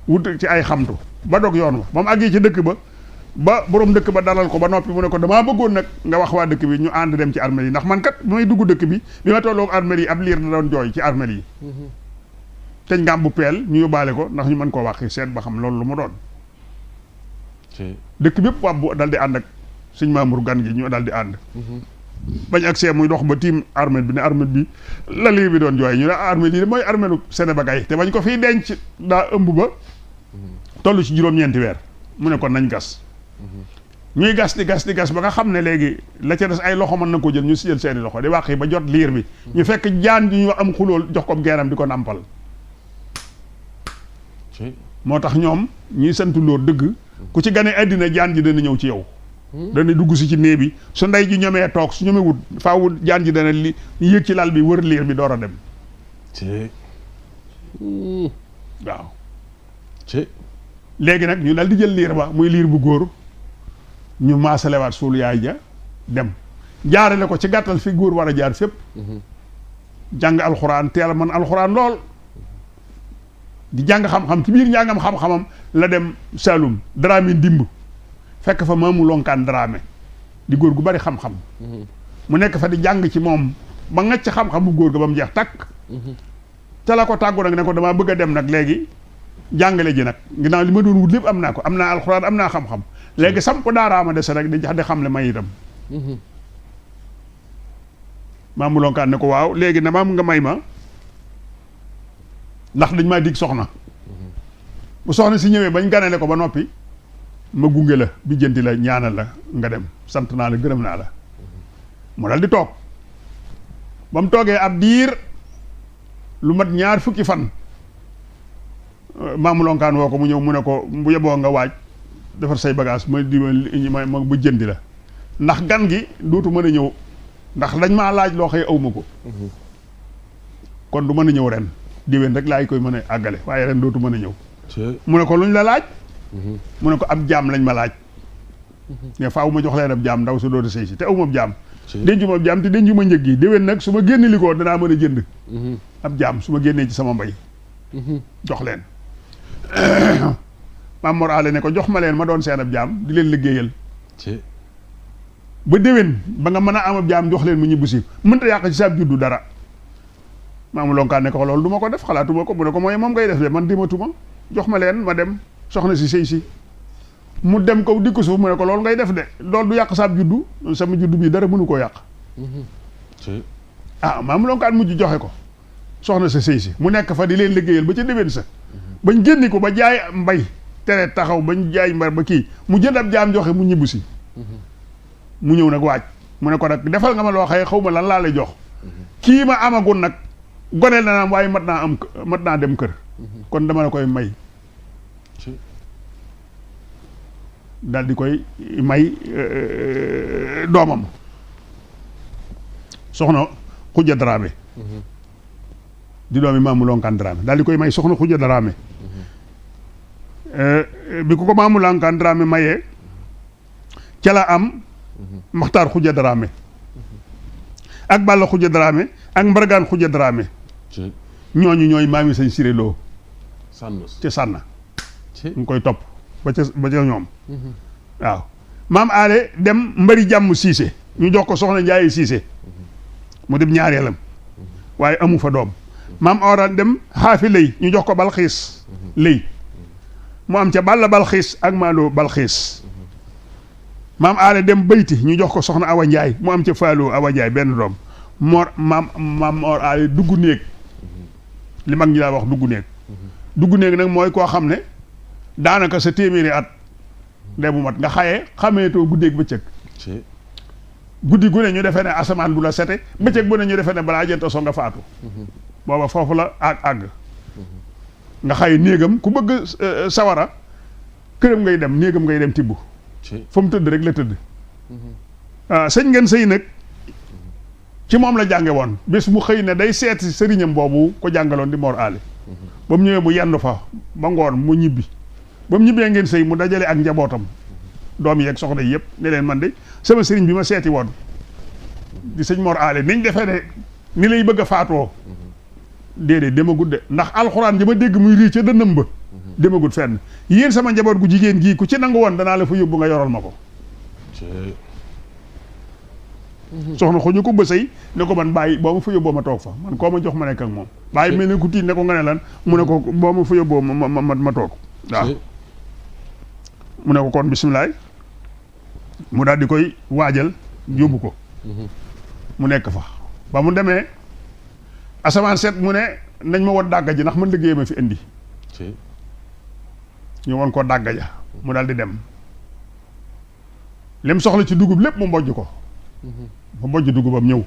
wut ci ay xamtu ba dog yoon wa ba mu àggee ci dëkk ba borom dëkk ba dalal ko ba noppi mu ne ko damaa bëggoon nag nga wax waa dëkk bi ñu ànd dem ci armel yi ndax man kat bi may dugg dëkk bi ma tolloog armel yi ab liir da doon jooy ci armel yi teñ nga am bu peel ñu yóbbaale ko ndax ñu mën koo waxi seet ba xam loolu lu mu doon dëkk bépp wàb bu dal di ànd ak sëñ Mamour gan gi ñu dal di ànd bañ ak see muy dox ba tiim armel bi ne armel bi la liir bi doon jooy ñu ne armel yi de mooy armelu Senemba Gay te bañ ko fiy denc daa ëmb ba toll ci juróom-ñeenti weer mu ne kon nañ gas ñuy gas di gas ba nga xam ne léegi la ca des ay loxo mën na ko jël ñu si jël seeni loxo di wàq yi ba jot liir bi ñu fekk jaan ji ñu am xulool jox ko geeram di ko nàmpal moo tax ñoom ñuy sant loo dëgg ku ci gane àddina jaan ji dana ñëw ci yow dana dugg si ci néeg bi su ndey ji ñomee toog su ñomee wut faawu jaan ji dana li yéeg ci lal bi wër liir bi door a dem waaw léegi nag ñu dal di jël liir ba muy liir bu góor ñu maasalewaat suul yaay ja dem jaarale ko ci gàttal fi góor war a jaar fépp jàng alxuraan teel a mën alxuraan lool di jàng xam-xam ci biir njàngam xam-xamam la dem Saloum Dramé dimb fekk fa Maamu Lonkaan Dramé di góor gu bari xam-xam mu nekk fa di jàng ci moom ba ngacc xam-xam bu góor ga ba mu jeex takk te la ko tàggu nag ne ko damaa bëgg a dem nag léegi jàngale ji nag ginnaaw li ma doon wut lépp am naa ko am naa alxuraan am naa xam-xam léegi sam ko daaraama dese rek di xam le may itam Maamu Lonkaan ne ko waaw léegi na maam nga may ma ndax dañ maa dig soxna bu soxna si ñëwee bañ ganale ko ba noppi ma gunge la bi jënti la ñaanal la nga dem sant naa la gërëm naa la mu dal di toog ba mu toogee ab diir lu mat ñaar fukki fan maamu lonkaan woo ko mu ñëw mu ne ko bu yeboo nga waaj defar say bagage ma bu jëndi la ndax gan gi dootu mën a ñëw ndax dañ maa laaj loo xëy awma ko kon du mën a ñëw ren déwén rek laay koy mën a àggale waaye ren dootu mën a ñëw mu ne ko luñ la laaj mu ne ko ab jaam lañ ma laaj ne faaw ma jox leen ab jaam ndaw su dootu sëy si te awma ab jaam dencu ma ab jaam te dencu ma njëg gi déwén nag su ma génne li ko danaa mën a jënd ab jaam su ma génnee ci sama mbay jox leen Maam Mor Allé ne ko jox ma leen ma doon seen ab jaam di leen liggéeyal ba déwén ba nga mën a am ab jaam jox leen mu ñibbu si mënta yàq ci saab juddu dara maamu lonkaan ne ko loolu du ma ko def xalaatuma ko mu ne ko mooy moom ngay def de man dematuma jox ma leen ma dem soxna si sëy si mu dem kaw dikk suuf mu ne ko loolu ngay def de loolu du yàq saab juddu sama juddu bii dara mënu koo yàq maamu lonkaan mujj joxe ko soxna sa sëy si mu nekk fa di leen liggéeyal ba ca déwén sa bañ génni ko ba jaay mbay tere taxaw bañ jaay mbar ba kii mu jënd ab jaam joxe mu ñibbu si mu ñëw nag waaj mu ne ko nag defal nga ma loo xëye xaw ma lan laa lay jox kii ma amagul nag goneel na naam waaye mat naa dem kër kon dama la koy may daal di koy may doomam soxna Xuja Dramé di doomi Maamu Lonkaan Dramé daal di koy may soxna Xuja Dramé bi ko Maamu Lonkaan Dramé mayee ca la am Maxtaar Xuja Dramé ak Balla Xuja Dramé ak Mbargaan Xuja Dramé ñooñu ñooy maami sañ siréloo ci sànna ñu koy topp ba ca ñoom waaw maam Allé dem mbari jàmm siise ñu jox ko soxna Njaaye siise mu dem ñaareelam waaye amu fa doom maam Awraan dem xaafi lëy ñu jox ko balxiis lëy mu am ca Balla balxiis ak Maalo balxiis maam Allé dem bayti ñu jox ko soxna Awa Njaay mu am ca Faaloo Awa Njaay benn doom maam Mor Allé dugg néeg li mag ñi daa wax dugg néeg nag mooy koo xam ne daanaka sa téeméeri at de bu mat nga xaye xameetoo guddeeg bëccëg guddi gu ne ñu defee ne asamaan bu la sete bëccëg bu ne ñu defee ne balaa jant so nga faatu booba foofu la àgg nga xaye néegam ku bëgg sawara këram ngay dem néegam ngay dem tibb fa mu tëdd rek la tëdd sëñ ngeen sëy nag ci moom la jànge woon bés mu xëy ne day seeti sëriñam boobu ko jàngaloon di Mor Allé ba mu ñëwee mu yendu fa ba ngoon mu ñibbi ba mu ñibbee ngeen sëy mu dajale ak njabootam doom yeeg soxna yëpp ne leen man de sama sëriñ bi ma seeti woon di sëñ Mor Allé niñ defee ne ni lay bëgg a faatoo déedéet demagut de ndax alxuraan ji ma dégg muy rii ca dënnam ba demagut fenn yéen sama njaboot gu jigéen gii ku ci nangu woon danaa la fa yóbbu nga yoral ma ko soxna xuñu ko bësëy ne ko man bàyyi boo ma fa yóbboo ma toog fa man koo ma jox ma nekk ak moom bàyyi mel ne ku tiit ne ko nga ne lan mu ne ko boo ma fa yóbboo ma toog waaw mu ne ko kon bisimilaay mu daal di koy waajal yóbbu ko mu nekk fa ba mu demee asamaan set mu ne nañ ma woon dàgga ji ndax man liggéey ma fi indi ñu woon ko dàgga ja mu daal di dem lim soxla ci dugub lépp mu mbojj ko mu mbojj dugubam ñëw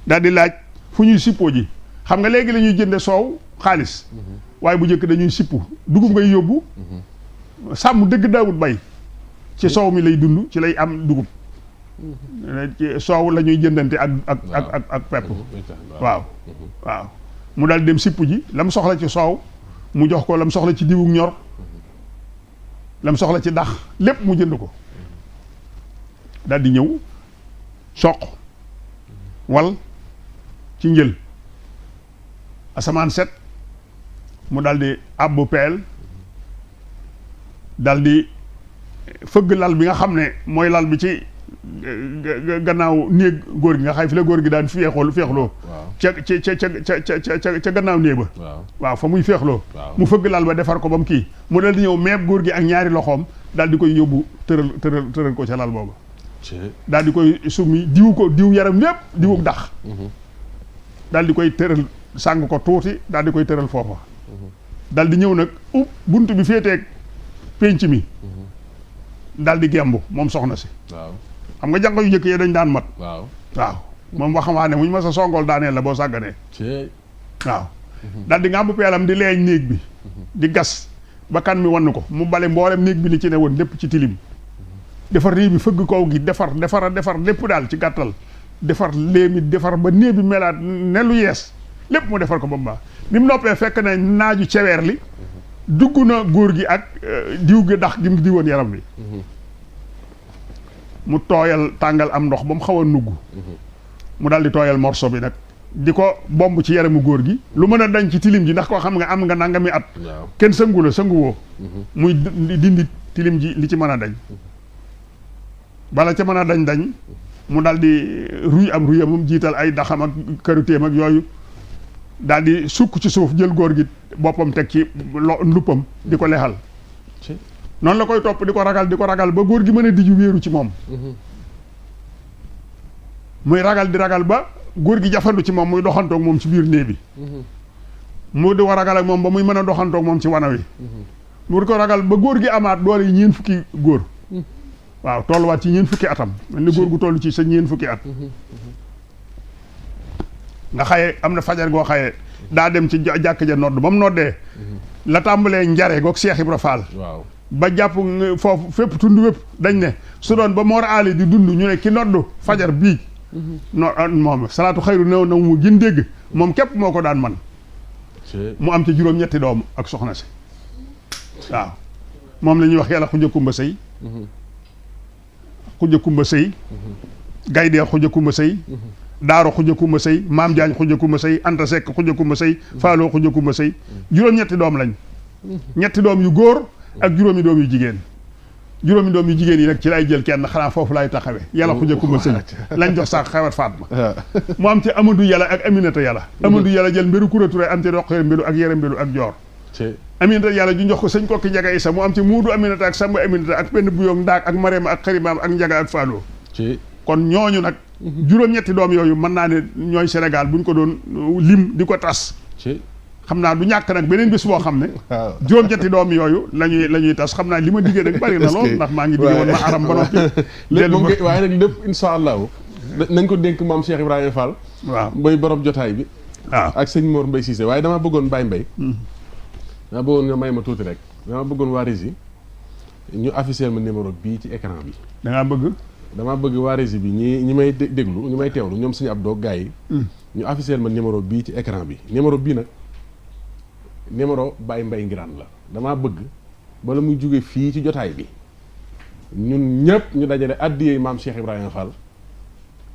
daal di laaj fu ñuy sippoo ji xam nga léegi la ñuy jënde soow xaalis waaye bu njëkk dañuy sippu dugub ngay yóbbu sàmm dëgg daawut bay ci soow mi lay dund ci lay am dugub ci soow la ñuy jëndante ak pepp waaw mu daal dem sipp ji lam soxla ci soow mu jox ko lam soxla ci diwug ñor lam soxla ci dax lépp mu jënd ko daal di ñëw soq wal ci njël asamaan set mu daal di àbbu peel daal di fëgg lal bi nga xam ne mooy lal bi ci gannaaw néeg góor gi nga xay fi la góor gi daan féexloo ca gannaaw néeg ba waaw fa muy féexloo mu fëgg lal ba defar ko ba mu kii mu dal di ñëw meeb góor gi ak ñaari loxoom daal di koy yóbbu tëral ko ca lal booba daal di koy summi diw yaram yépp diwu dax daal di koy tëral sàng ko tuuti daal di koy tëral foofa daal di ñëw nag bunt bi féeteeg pénc mi daal di gembu moom soxna si xam nga jànq yu njëkk yi dañ daan mat waaw moom waxamaane muñ ma sa songool daaneel la boo sàgganee waaw daal di ngàmbu peelam di leeñ néeg bi di gas ba kan mi wann ko mu bale mboolem néeg bi li ci ne woon lépp ci tilim defar réew bi fëgg kaw gi defar lépp daal ci gàttal defar léemi defar ba néeg bi melaat ne lu yees lépp mu defar ko ba mu baax bi mu noppee fekk na naaju ceweer li dugg na góor gi ak diw gi dax gi mu diwoon yaram bi mu tooyal tàngal am ndox ba mu xaw a nugg mu daal di tooyal morso bi nag di ko bomb ci yaramu góor gi lu mën a dañ ci tilim ji ndax koo xam nga am nga nangami at kenn sëngu la sënguwoo muy dindi tilim ji li ci mën a dañ bala ca mën a dañ mu daal di ruy am ruyamum jiital ay daxam ak karutéem ak yooyu daal di sukk ci suuf jël góor gi boppam teg ci luppam di ko lexal noonu la koy topp di ko ragal ba góor gi mën a diju wéeru ci moom muy ragal di ragal ba góor gi jafandu ci moom muy doxantoog moom ci biir néeg bi mu di ko ragal ak moom ba muy mën a doxantoog moom ci wana wi mu di ko ragal ba góor gi amaat doole yi ñeen fukki góor waaw tolluwaat ci ñeen fukki atam mel ni góor gu toll ci sa ñeen fukki at nga xaye am na fajar goo xaye daa dem ci jàkk ja nodd ba mu noddee la tàmbalee njare goog Cheikh Ibra Fall ba jàpp foofu fépp tund wépp dañ ne su doon ba Mor Ali di dund ñu ne ki nodd fajar bii no moom salaatu xayru néew na mu gën dégg moom képp moo ko daan man mu am ci juróom-ñetti doom ak soxna si waaw moom la ñuy wax yàlla xuja kumba sëy xuja kumba sëy gaydee xuja kumba sëy daaro xuja kumba sëy maam jaañ xuja kumba sëy anta sekk xuja kumba sëy faaloo xuja kumba sëy juróom-ñetti doom lañ ñetti doom yu góor ak juróomi doom yu jigéen juróomi doom yu jigéen yi nag ci lay jël kenn xanaa foofu lay taxawe yàlla xuja kumba sëy lañ jox sax xewat Fatma mu am ci Amadou Yàlla ak Aminata Yàlla Amadou Yàlla jël mbéru Kurature am ci roqeer mbéru ak yere mbéru ak joor Aminata Yàlla ju jox ko sëñ kokki Njaga Isa mu am ci muudu Aminata ak Samba Aminata ak penn buyoog ndaak ak Marema ak xarimaam ak Njaga ak Falloo kon ñooñu nag juróom-ñetti doom yooyu mën naa ne ñooy Sénégal buñ ko doon lim di ko tas xam naa du ñàkk nag beneen bés boo xam ne juróom-ñetti doom yooyu la ñuy tas xam naa li ma diggee nag bari na lool ndax maa ngi diggee woon ma aram ba noppi lépp waaye nag lépp insha allahu nañ ko dénk maam Cheikh Ibrahima Fall waaw mooy borom jotaay bi waaw ak sëñ Mor Mbaye Cissé waaye dama bëggoon Baye Mbaye dama bëggoon nga may ma tuuti rek dama bëggoon waa Régie ñu afficher ma numéro bii ci écran bi dangaa bëgg dama bëgg waa Régie bi ñi may déglu ñi may teewlu ñoom suñu ab doog gars yi ñu afficher ma numéro bii ci écran bi numéro bii nag numéro Baye Mbaye Ngiraan la damaa bëgg bala muy jóge fii ci jotaay bi ñun ñëpp ñu dajale addiyee maam Cheikh Ibrahima Fall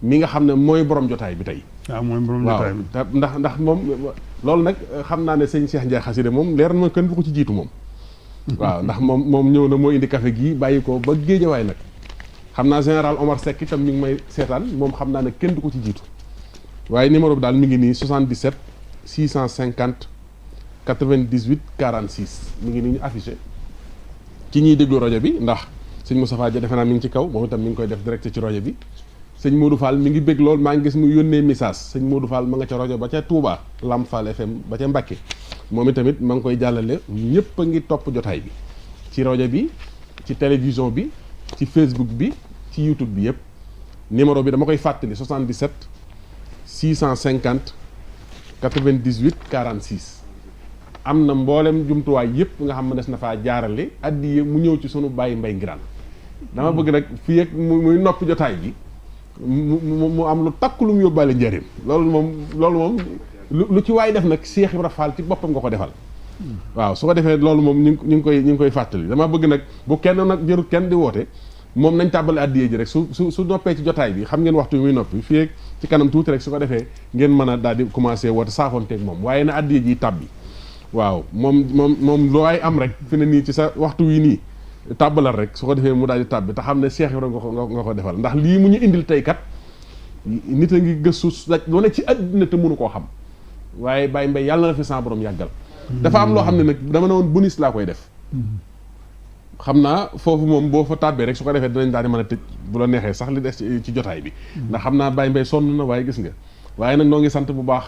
mi nga xam ne mooy borom jotaay bi tey waaw mooy borom jotaay bi ndax moom loolu nag xam naa ne sëñ Cheikh Ndiaye Xaside moom leer na kenn du ko ci jiitu moom waaw ndax moom ñëw na moo indi café gii bàyyi ko ba Géejawaay nag xam naa général Omar Seck itam mi ngi may seetaan moom xam naa ne kenn du ko ci jiitu waaye numéro bi daal mi ngi nii 77 650 98 46 mi ngi nii ñu affiché ci ñiy déglu rajo bi ndax sëñ Moustapha Dia defe naa mi ngi ci kaw moom itam mi ngi koy def direct ci rajo bi sëñ Modou Fall mi ngi bég lool maa ngi gis mu yónnee message sëñ Modou Fall ma nga ca rajo ba ca Touba Lam Fall FM ba ca Mbacké moom itamit ma ngi koy jàllale ñëpp a ngi topp jotaay bi ci rajo bi ci télévision bi ci Facebook bi ci YouTube bi yëpp numéro bi dama koy fàttali 77 650 98 46 am na mboolem jumtuwaay yëpp nga xam ne des na faa jaarale addiye mu ñëw ci sunu Baye Mbaye Ngiraan dama bëgg nag fii ak muy noppi jotaay bi mu am lu takk lu mu yóbbaale njëriñ loolu moom lu ci waay def nag Cheikh Ibra Fall ci boppam nga ko defal waaw su ko defee loolu moom ñu ngi koy fàttali dama bëgg nag bu kenn nag jërut kenn di woote moom nañ tàbbale addiye ji rek su noppee ci jotaay bi xam ngeen waxtu bi muy noppi fii ak ci kanam tuuti rek su ko defee ngeen mën a daal di commencé woote saafonteeg moom waaye na addiye ji tàbbi waaw moom loo ay am rek fi ne nii ci sa waxtu wi nii tàbbalal rek su ko defee mu daal di tàbbi te xam ne Cheikh Ibra nga ko defal ndax lii mu ñu indil tey kat nit a ngi gëstu lu ne ci àddina te mënu koo xam waaye Baye Mbaye yàlla na fi sa borom yàggal dafa am loo xam ne nag dama ne woon bonus laa koy def xam naa foofu moom boo fa tàbbee rek su ko defee dinañ daal di mën a tëj bu la neexee sax li des ci jotaay bi ndax xam naa Baye Mbaye sonn na waaye gis nga waaye nag noo ngi sant bu baax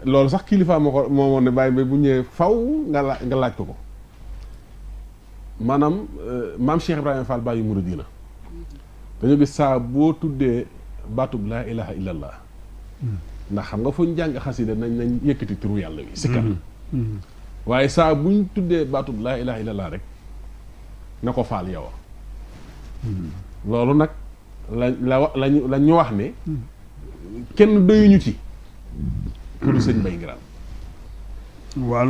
loolu sax kilifa moo ne Baye Mbaye bu ñëwee faw nga laaj ko maanaam maam Cheikh Ibrahima Fall Baye Mouridina dañu gis saa boo tuddee baatub laa ilaha illallah ndax xam nga fu ñu jàng xasida nañ yëkkati turu yàlla wi sikkar waaye saa buñ tuddee baatub laa ilaha illallah rek na ko faal yow loolu nag la ñu wax ne kenn doyuñu ci pour sëñ Mbaye Nguirane. waaw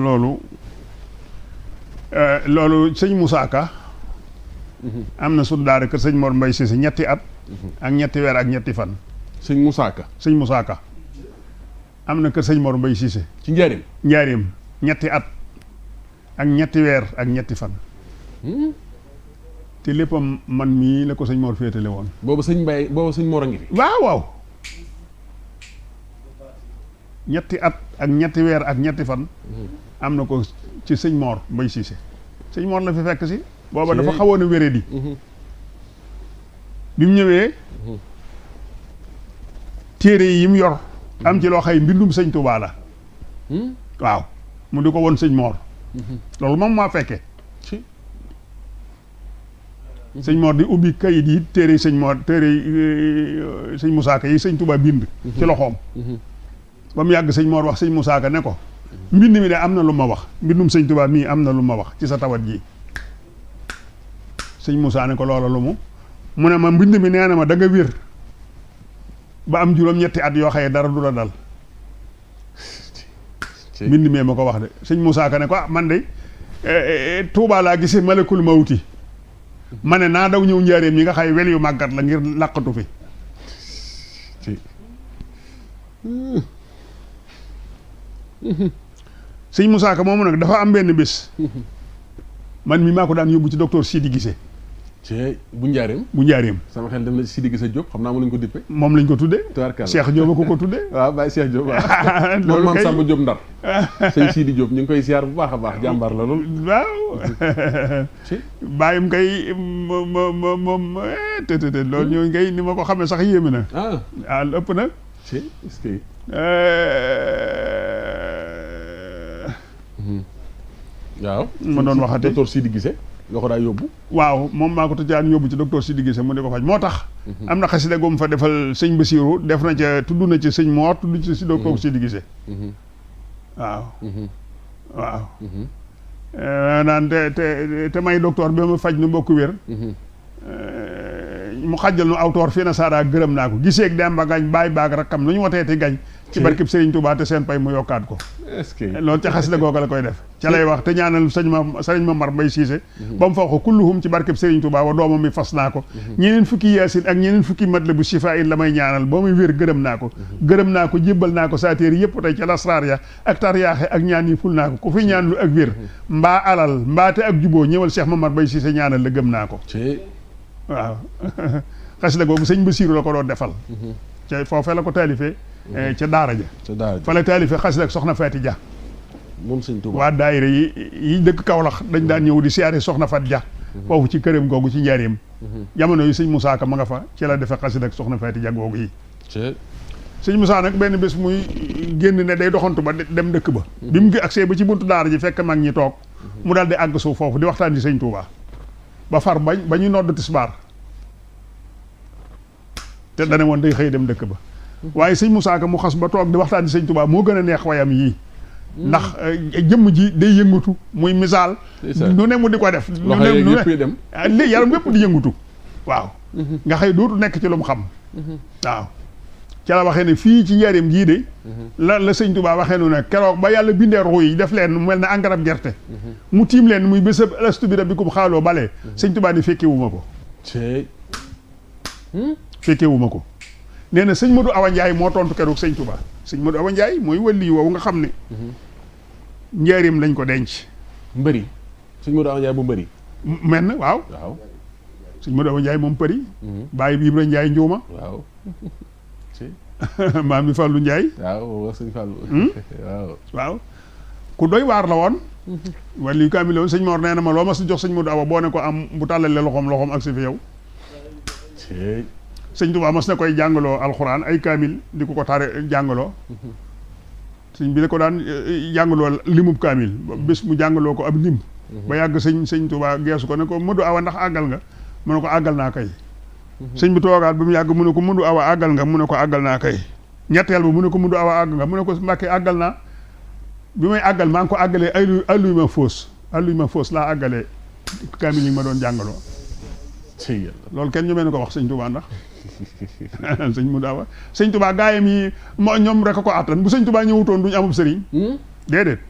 loolu sëñ Moussa Ka am na sunu daara kër sëñ Mor Mbaye Cissé ñetti at ak ñetti weer ak ñetti fan. sëñ Moussa Ka sëñ Moussa Ka am na kër sëñ Mor Mbaye Cissé ci njaarim ñetti at ak ñetti weer ak ñetti fan. te léppam man mii la ko sëñ Mor féetale woon. boobu sëñ Mor a ngi fi. waaw ñetti at ak ñetti weer ak ñetti fan. am na ko ci sëñ Mor Mbaye Cissé. sëñ Mor la fi fekk si. booba dafa xawoon a wéradi. bi mu ñëwee. téere yi mu yor. am ci loo xay mbindum sëñ Touba la. waaw mu di ko woon sëñ Mor. loolu moom maa fekke sëñ Mor di ubbi kayit yi téere sëñ Mor téere sëñ Moussa Ka yi sëñ Touba bind. ci loxoom. ba mu yàgg sëñ Mor wax sëñ Moussa Ka ne ko. mbind mi de am na lu ma wax mbindum sëñ Touba mii am na lu ma wax ci sa tawat ji. sëñ Moussa ne ko loola lu mu ne ma mbind mi nee na ma da nga wér ba am juróom-ñetti at yoo xaye dara du la dal. mbind mee ma ko wax de sëñ Moussa Ka ne ko man de Touba laa gisee malakul mawti ma ne naa daw ñëw njaareem yi nga xay wel yu màggat la ngir làqatu fi. sëñ Moussa Ka moomu nag dafa am benn bés man mi maa ko daan yóbbu ci docteur Sidi Gissé. bu njaareem sama xel dem na Sidi Gissé Diop xam naa mu lañ ko dippe moom lañ ko tuddee Cheikh Diop ko tuddee waaw Baye Cheikh Diop waaw loolu maam Samba Diop Ndar sëñ Sidi Diop ñu ngi koy siyaar bu baax a baax jàmbaar la loolu waaw bàyyim kay moom te loolu ñoo ngay ni ma ko xamee sax yéeme na waaw ëpp na est-ce que waaw ma doon waxate docteur Sidi Gissé nga ko daa yóbbu waaw moom maa ko tëjaan yóbbu ci docteur Sidi Gissé mu di ko faj moo tax am na xasida gum fa defal sëñ Bassirou def na ca tudd na ci sëñ Mor tudd ci si docteur Sidi Gissé waaw waaw naan te may docteur bi ma faj nu mbokk wér mu xàjjal nu awtoor fii na saara gërëm naa ko giseeg Demba Gañ baay baag rakkam nu ñu woteeti gañ ci barkib Serigne Touba te seen pay mu yokkaat ko est-ce que loolu ca xasida googu la koy def ca lay wax te ñaanal sëñ Mamar Mbaye Cissé ba mu fa ko kulluhum ci barkib Serigne Touba wa doomam mi fas naa ko ñeneen fukki yaasin ak ñeneen fukki matla bu shifa in la may ñaanal boo muy wér gërëm naa ko jébbal naa ko saatéer yëpp tey ca lasraar ya ak tar yaaxe ak ñaan yi ful naa ko ku fi ñaan lu ak wér mbaa alal mbaate ak juboo ñëwal Cheikh Mamar Mbaye Cissé ñaanal la gëm naa ko waaw xasida googu sëñ Bassirou la ko doon defal ca foofee la ko taalifee ca daara ja fa la taalifee xasida ak soxna Faati Dia moom sëñ Touba waa daayira yi dëkk Kaolack dañ daan ñëw di siyaare soxna Faati Dia foofu ci këram googu ci njaareem jamono yi sëñ Moussa Ka ma nga fa ci la defee xasida ak soxna Faati Dia googu yi sëñ Moussa nag benn bés muy génn ne day doxantu ba dem dëkk ba bi mu agsee ba ci buntu daara ji fekk mag ñi toog mu daal di àgg suuf foofu di waxtaan di sëñ Touba ba far ba ñu nodd tisbaar te dane woon day xëy dem dëkk ba waaye sëñ Moussa Ka mu xas ba toog di waxtaan di sëñ Touba moo gën a neex wayam yii ndax jëmm ji day yëngatu muy misaal nu ne mu di ko def nu ne yaram yépp di yëngatu waaw nga xëy dootu nekk ci lu mu xam waaw ca la waxee ne fii ci njaareem gii de la sëñ Touba waxee nu ne keroog ba yàlla bindee ruu yi def leen mel ne engarab gerte mu tiim leen muy bésab alastu bi rabbikum xaaloo balee sëñ Touba ni fekke wuma ko fekke wuma ko nee na sëñ Modou Awa Ndiaye moo tontu keroog sëñ Touba sëñ Modou Awa Ndiaye mooy wëlli woowu nga xam ne njaareem lañ ko denc mbëri sëñ Modou Awa Ndiaye bu mbëri mel na waaw sëñ Modou Awa Ndiaye moom përi bàyyi bi Ibra Ndiaye njuuma waaw maam bi Fallou Ndiaye waaw sëñ Fallou waaw ku doy waar la woon wàllu kaamil la woon sëñ Mor nee na ma loo ma si jox sëñ Modou Awa boo ne ko am bu tàllalee loxoom ak si fi yow sëñ Touba mas na koy jàngaloo alxuraan ay kaamil di ko tare jàngaloo sëñ bi da ko daan jàngaloo limub kaamil bés mu jàngaloo ko ab lim ba yàgg sëñ Touba geesu ko ne ko Modou Awa ndax àggal nga mu ne ko àggal naa kay sëñ bi toogaat ba mu yàgg mu ne ko Modou Awa àggal nga mu ne ko àggal naa kay ñetteel ba mu ne ko Modou Awa àgg nga mu ne ko Mbàkke àggal naa bi may àggal maa ngi ko àggalee alluy ma foos laa àggalee kaamil yi ma doon jàngaloo loolu kenn ñu mel ni ko wax sëñ Touba ndax sëñ Modou Awa sëñ Touba gaayam yi ñoom rek a ko àttan bu sëñ Touba ñëwutoon duñu amub sëriñ déedéet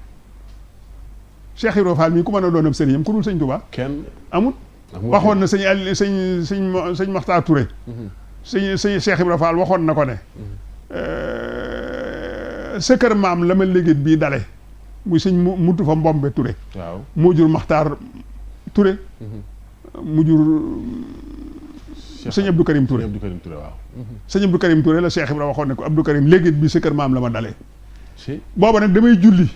Cheikh Ibrahima Fall mii ku mën a doon ab sëriñam ku dul sëñ Touba kenn amut waxoon na sëñ Maxtaar Touré sëñ Cheikh Ibrahima Fall waxoon na ko ne sa kër maam la ma léegi bii dale muy sëñ mutu fa Mbombe Touré waaw moo jur Maxtaar Touré mu jur sëñ Abdou Karim Touré waaw sëñ Abdou Karim Touré la Cheikh Ibrahima waxoon ne ko Abdou Karim léegi bii sa kër maam la ma dalee booba nag damay julli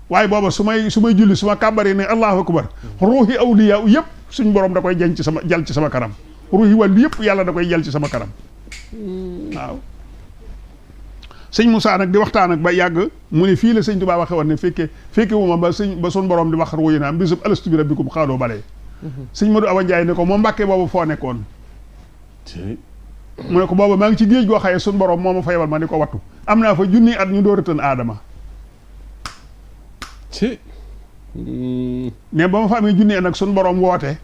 waaye booba su may julli su ma kàbbaree ne allahu akbar ruuxi awliya yëpp suñ borom da koy jël ci sama kanam ruuxi wàllu yëpp yàlla da koy jël ci sama kanam waaw sëñ Moussa nag di waxtaan ak ba yàgg mu ne fii la sëñ Tuubaa waxe woon ne fekke wu ma ba suñ borom di wax ruuyi naam bisub alastu bi rabbikum xaadoo balee sëñ Modou Awa Ndiaye ne ko moom Mbàkke boobu foo nekkoon mu ne ko booba maa ngi ci géej goo xaye suñ borom moo ma fa yebal ma di ko wattu am naa fa junni at ñu door a tën aadama ne ba ma fa amee junni at nag suñ borom woote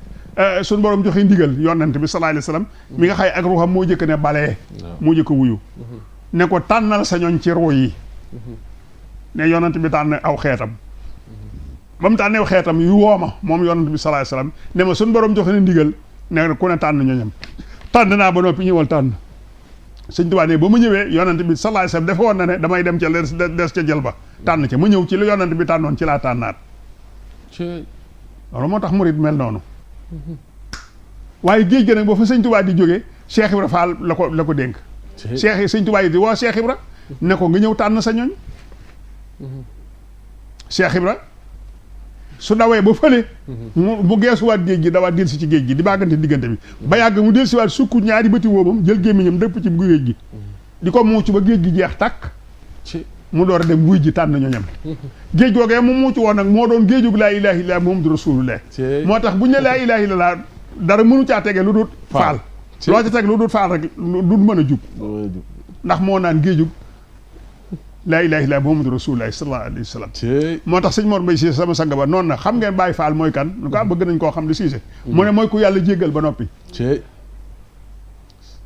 suñ borom joxe ndigal yonent bi sallallahu alayhi wasallam mi nga xaye ak ruuxam moo jëkk ne balee moo jëkk wuyu ne ko tànnal sa ñooñ ci ruu yi ne yonent bi tànn aw xeetam ba mu tànneew xeetam yu wooma moom yonent bi sallallahu alayhi wasallam ne ma suñ borom joxe ne ndigal ne ku ne tànn ñooñam tànn naa ba noppi ñëwal tànn sëñ Tuubaa ne ba ma ñëwee yonent bi sallallahu alayhi wasallam dafa woon na ne damay dem ca des ca jël ba tànn ca ma ñëw ci lu yonent bi tànnoon ci laa tànnaat loolu moo tax murid mel noonu waaye géej gi nag ba fa sëñ Tuubaa di jógee Cheikh Ibra Fall la ko dénk sëñ Tuubaa yi di woo Cheikh Ibra ne ko nga ñëw tànn sa ñooñ Cheikh Ibra su dawee ba fële mu geesuwaat géej gi dawaat del si ci géej gi di baagante diggante bi ba yàgg mu del siwaat sukk ñaari bëti woomam jël gémmiñam dëpp ci bu géej gi di ko muuc ba géej gi jeex tàkk mu door a dem wuy ji tànn ñooñam géej googee mu muuc woon nag moo doon géejug laa ilaaha illallaah Muhammadu Rasuulullaah moo tax bu ñu ne laa ilaaha illallaah dara mënu caa tege lu dut faal loo ca teg lu dut faal rek du mën a jub ndax moo naan géejug laa ilaaha illallaah Muhammadu Rasuulullaah sallallaahu alayhi wa sallam moo tax sëñ Mor Mbay Siise sama sang ba noonu na xam ngeen Baay Faal mooy kan lu ko bëgg nañ koo xam di Siise mu ne mooy ku yàlla jéggal ba noppi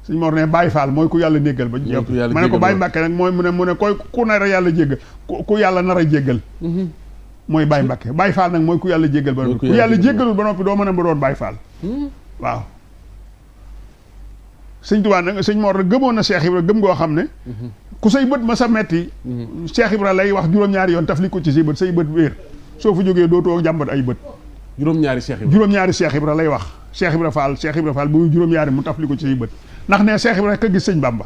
sëñ Mor ne Baay Faal mooy ku yàlla néggal ba noppi ma ne ko Baay Mbàkke nag mooy mu ne koy ku nar a yàlla jéggal ku yàlla nar a jéggal mooy Baay Mbàkke Baay Faal nag mooy ku yàlla jéggal ba noppi ku yàlla jéggalul ba noppi doo mën a ba doon Baay Faal waaw sëñ Tuubaa nag sëñ Mor nag gëmoon na Cheikh Ibra gëm goo xam ne ku say bët ma sa metti Cheikh Ibra lay wax juróom-ñaari yoon taf li ko ci say bët wéer soo fa jógee dootoo jàmbat ay bët juróom-ñaari Cheikh Ibra lay wax Cheikh Ibra Fall bu muy juróom-ñaari mu taf li ko ci say bët ndax ne Cheikh Ibra rek a gis sëñ Bamba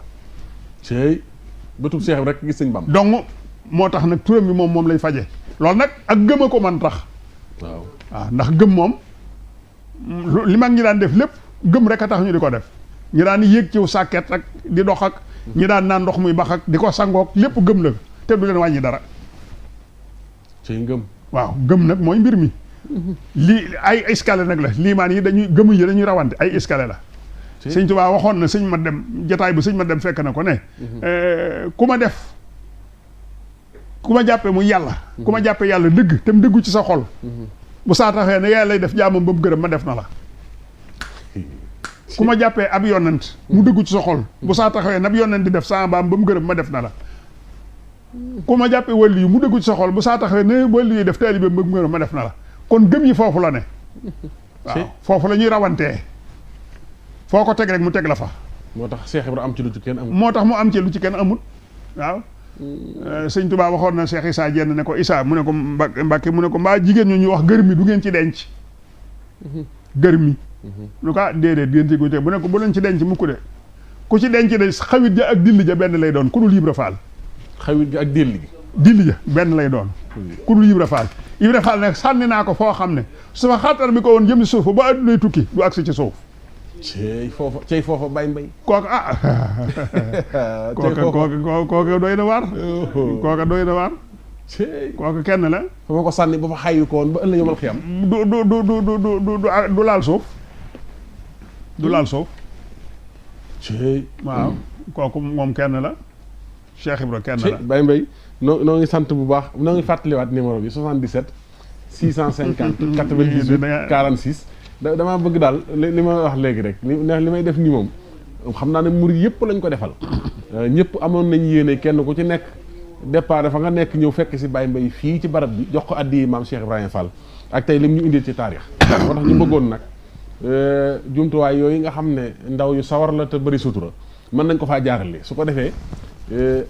bëtub Cheikh Ibra rek a gis sëñ Bamba donc moo tax nag turam bi moom lay faje loolu nag ak gëm a ko man tax waaw ndax gëm moom li mag ñi daan def lépp gëm rek a tax ñu di ko def ñi daan yéeg ciw sàkket ak di dox ak ñi daan naan ndox muy bax ak di ko sangook lépp gëm la te du leen wàññi dara ci ngëm waaw gëm nag mooy mbir mi lii ay escalier nag la liimaan yi dañuy rawante ay escalier la sëñ Tuubaa waxoon na sëñ ma dem jataay bu sëñ ma dem fekk na ko ne ku ma jàppe mu yàlla ku ma jàppe yàlla dëgg te mu dëggu ci sa xol bu saa taxee ne yàlla lay def jaamam ba mu gërëm ma def na la ku ma jàppee ab yonent mu dëggu ci sa xol bu saa taxawee nab yonent di def sa baam ba mu gërëm ma def na la ku ma jàppee wàllu yi mu dëggu ci sa xol bu saa taxawee ne wàllu yi def taalibe ba mu gërëm ma def na la kon gëm yi foofu la ne waaw foofu la ñuy rawantee foo ko teg rek mu teg la fa moo tax Cheikh Ibra am ci lu ci kenn amul moo tax mu am ci lu ci kenn amul waaw sëñ Tuubaa waxoon na Cheikh Issa Diène ne ko Issa mu ne ko Mbàkke mu ne ko mbaa jigéen ñu wax gër mi du ngeen ci denc gër mi lu ko déedéet diggante gu bu ne ko bu leen ci denc mukk de ku ci denc de xawit ja ak dilli ja benn lay doon ku dul Ibra Faal xawit ja ak dilli ja benn lay doon ku dul Ibra Faal nag sànni naa ko foo xam ne su fa xaatar bi ko woon jëm si suuf ba addunay tukki du agsi ci suuf cey foofa Baye Mbaye kooka kooka doy na waar kooka doy na waar kooka kenn la fa ma ko sànni ba fa xayu ko woon ba ëllëg yomal xiyam du laal suuf du laal suuf cey waaw kooku moom kenn la Cheikh Ibra kenn la Baye Mbaye noo ngi sant bu baax noo ngi fàttaliwaat numéro bi 77 650 98 46 damaa bëgg daal li ma wax léegi rek li may def nii moom xam naa ne murid yëpp lañ ko defal ñëpp amoon nañ yéene kenn ku ci nekk départ dafa nga nekk ñëw fekk si Baye Mbaye fii ci barab bi jox ko addi maam Cheikh Ibrahima Fall ak tey lim ñu indil ci taarix moo tax ñu bëggoon nag jumtuwaay yooyu nga xam ne ndaw yu sawar la te bëri sutura mën nañ ko faa jaarale su ko defee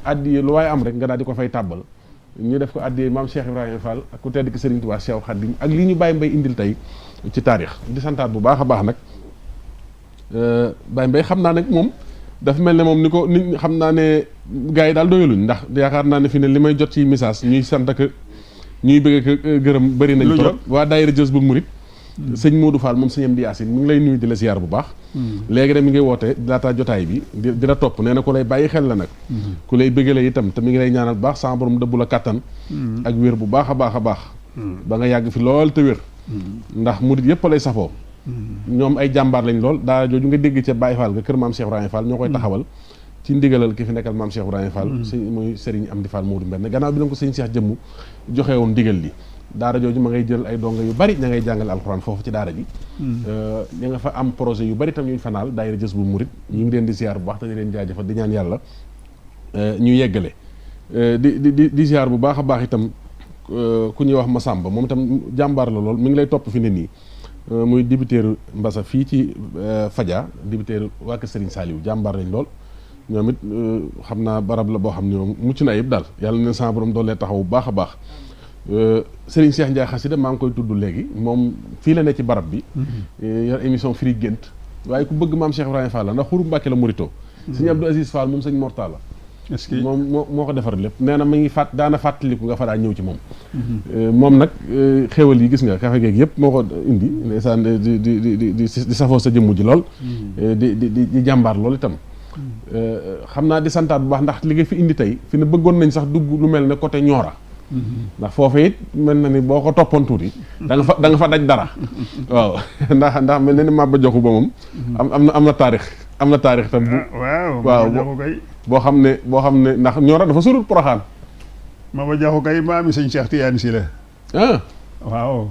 addi lu waaye am rek nga daal di ko fay tàbbal ñu def ko addi maam Cheikh Ibrahima Fall ak ku tedd ki Serigne Touba Cheikh Khadim ak li ñu Baye Mbaye indil tey ci taarix di santaat bu baax a baax nag Baye Mbaye xam naa nag moom dafa mel ne moom ni ko nit xam naa ne gars yi daal doyaluñ ndax yaakaar naa ne fi ne li may jot ci message ñuy sant ak ñuy bëgg ak gërëm bëri nañ trop waa daayira Jës bu Murit sëñ Modou Fall moom sëñ Amdi Yaasin mi ngi lay nuyu di la ziar bu baax léegi rek mi ngi woote laata jotaay bi di la topp nee na ku lay bàyyi xel la nag ku lay bëggale itam te mi ngi lay ñaanal bu baax sama borom dëbbu la kattan ak wér bu baax a baax a baax ba nga yàgg fi lool te wér ndax murit yëpp lay safoo ñoom ay jàmbaar lañ lool daara jooju nga dégg ca Baye Fall nga kër maam Cheikh Ibrahima Fall ñoo koy taxawal ci ndigalal ki fi nekkal maam Cheikh Ibrahima Fall muy Serigne Amdi Fall Modou Mbène gannaaw bi la ko sëñ Cheikh jëmm joxe woon ndigal li daara jooju ma ngay jël ay donga yu bari ña ngay jàngale alxuraan foofu ci daara ji ña nga fa am projet yu bari tam yuñ fanaal daayira Jës bu Murit ñu ngi leen di ziar bu baax te di leen jaajëfal di ñaan yàlla ñu yeggale di ziar bu baax a baax itam ku ñuy wax Massamba moom itam jàmbaar la lool mi ngi lay topp fi ne nii muy dibiteeru Mbassa fii ci Fadia dibiteeru waa kër Serigne Saliou jàmbaar lañ lool ñoom it xam naa barab la boo xam ne moom mucc na ayib daal yàlla na sama borom doolee taxaw bu baax a baax Serigne Cheikh Ndiaye Xasida maa ngi koy tudd léegi moom fii la ne ci barab bi yor émission Firi Gént waaye ku bëgg maam Cheikh Ibrahima Fall la ndax xuru Mbàkke la Murito sëñ Abdou Aziz Fall moom sëñ Mortala est-ce que moom moo ko defar lépp nee na ma ngi daana fàttaliku nga fa daa ñëw ci moom moom nag xéwal yi gis nga kafe geeg yëpp moo ko indi ndeysaan di safoo sa jëmm ji lool di jàmbaar lool itam xam naa di santaat bu baax ndax li nga fi indi tey fi ne bëggoon nañ sax dugg lu mel ne côté Nioro ndax foofu it mel na ni boo ko toppoon tuuti da nga fa daj dara waaw ndax mel na ni Maba Jaxu Ba moom am na taarix tam waaw boo xam ne ndax Nioro dafa surut Poroxaan Maba Jaxu kay maami sëñ Cheikh Tidiane si la waaw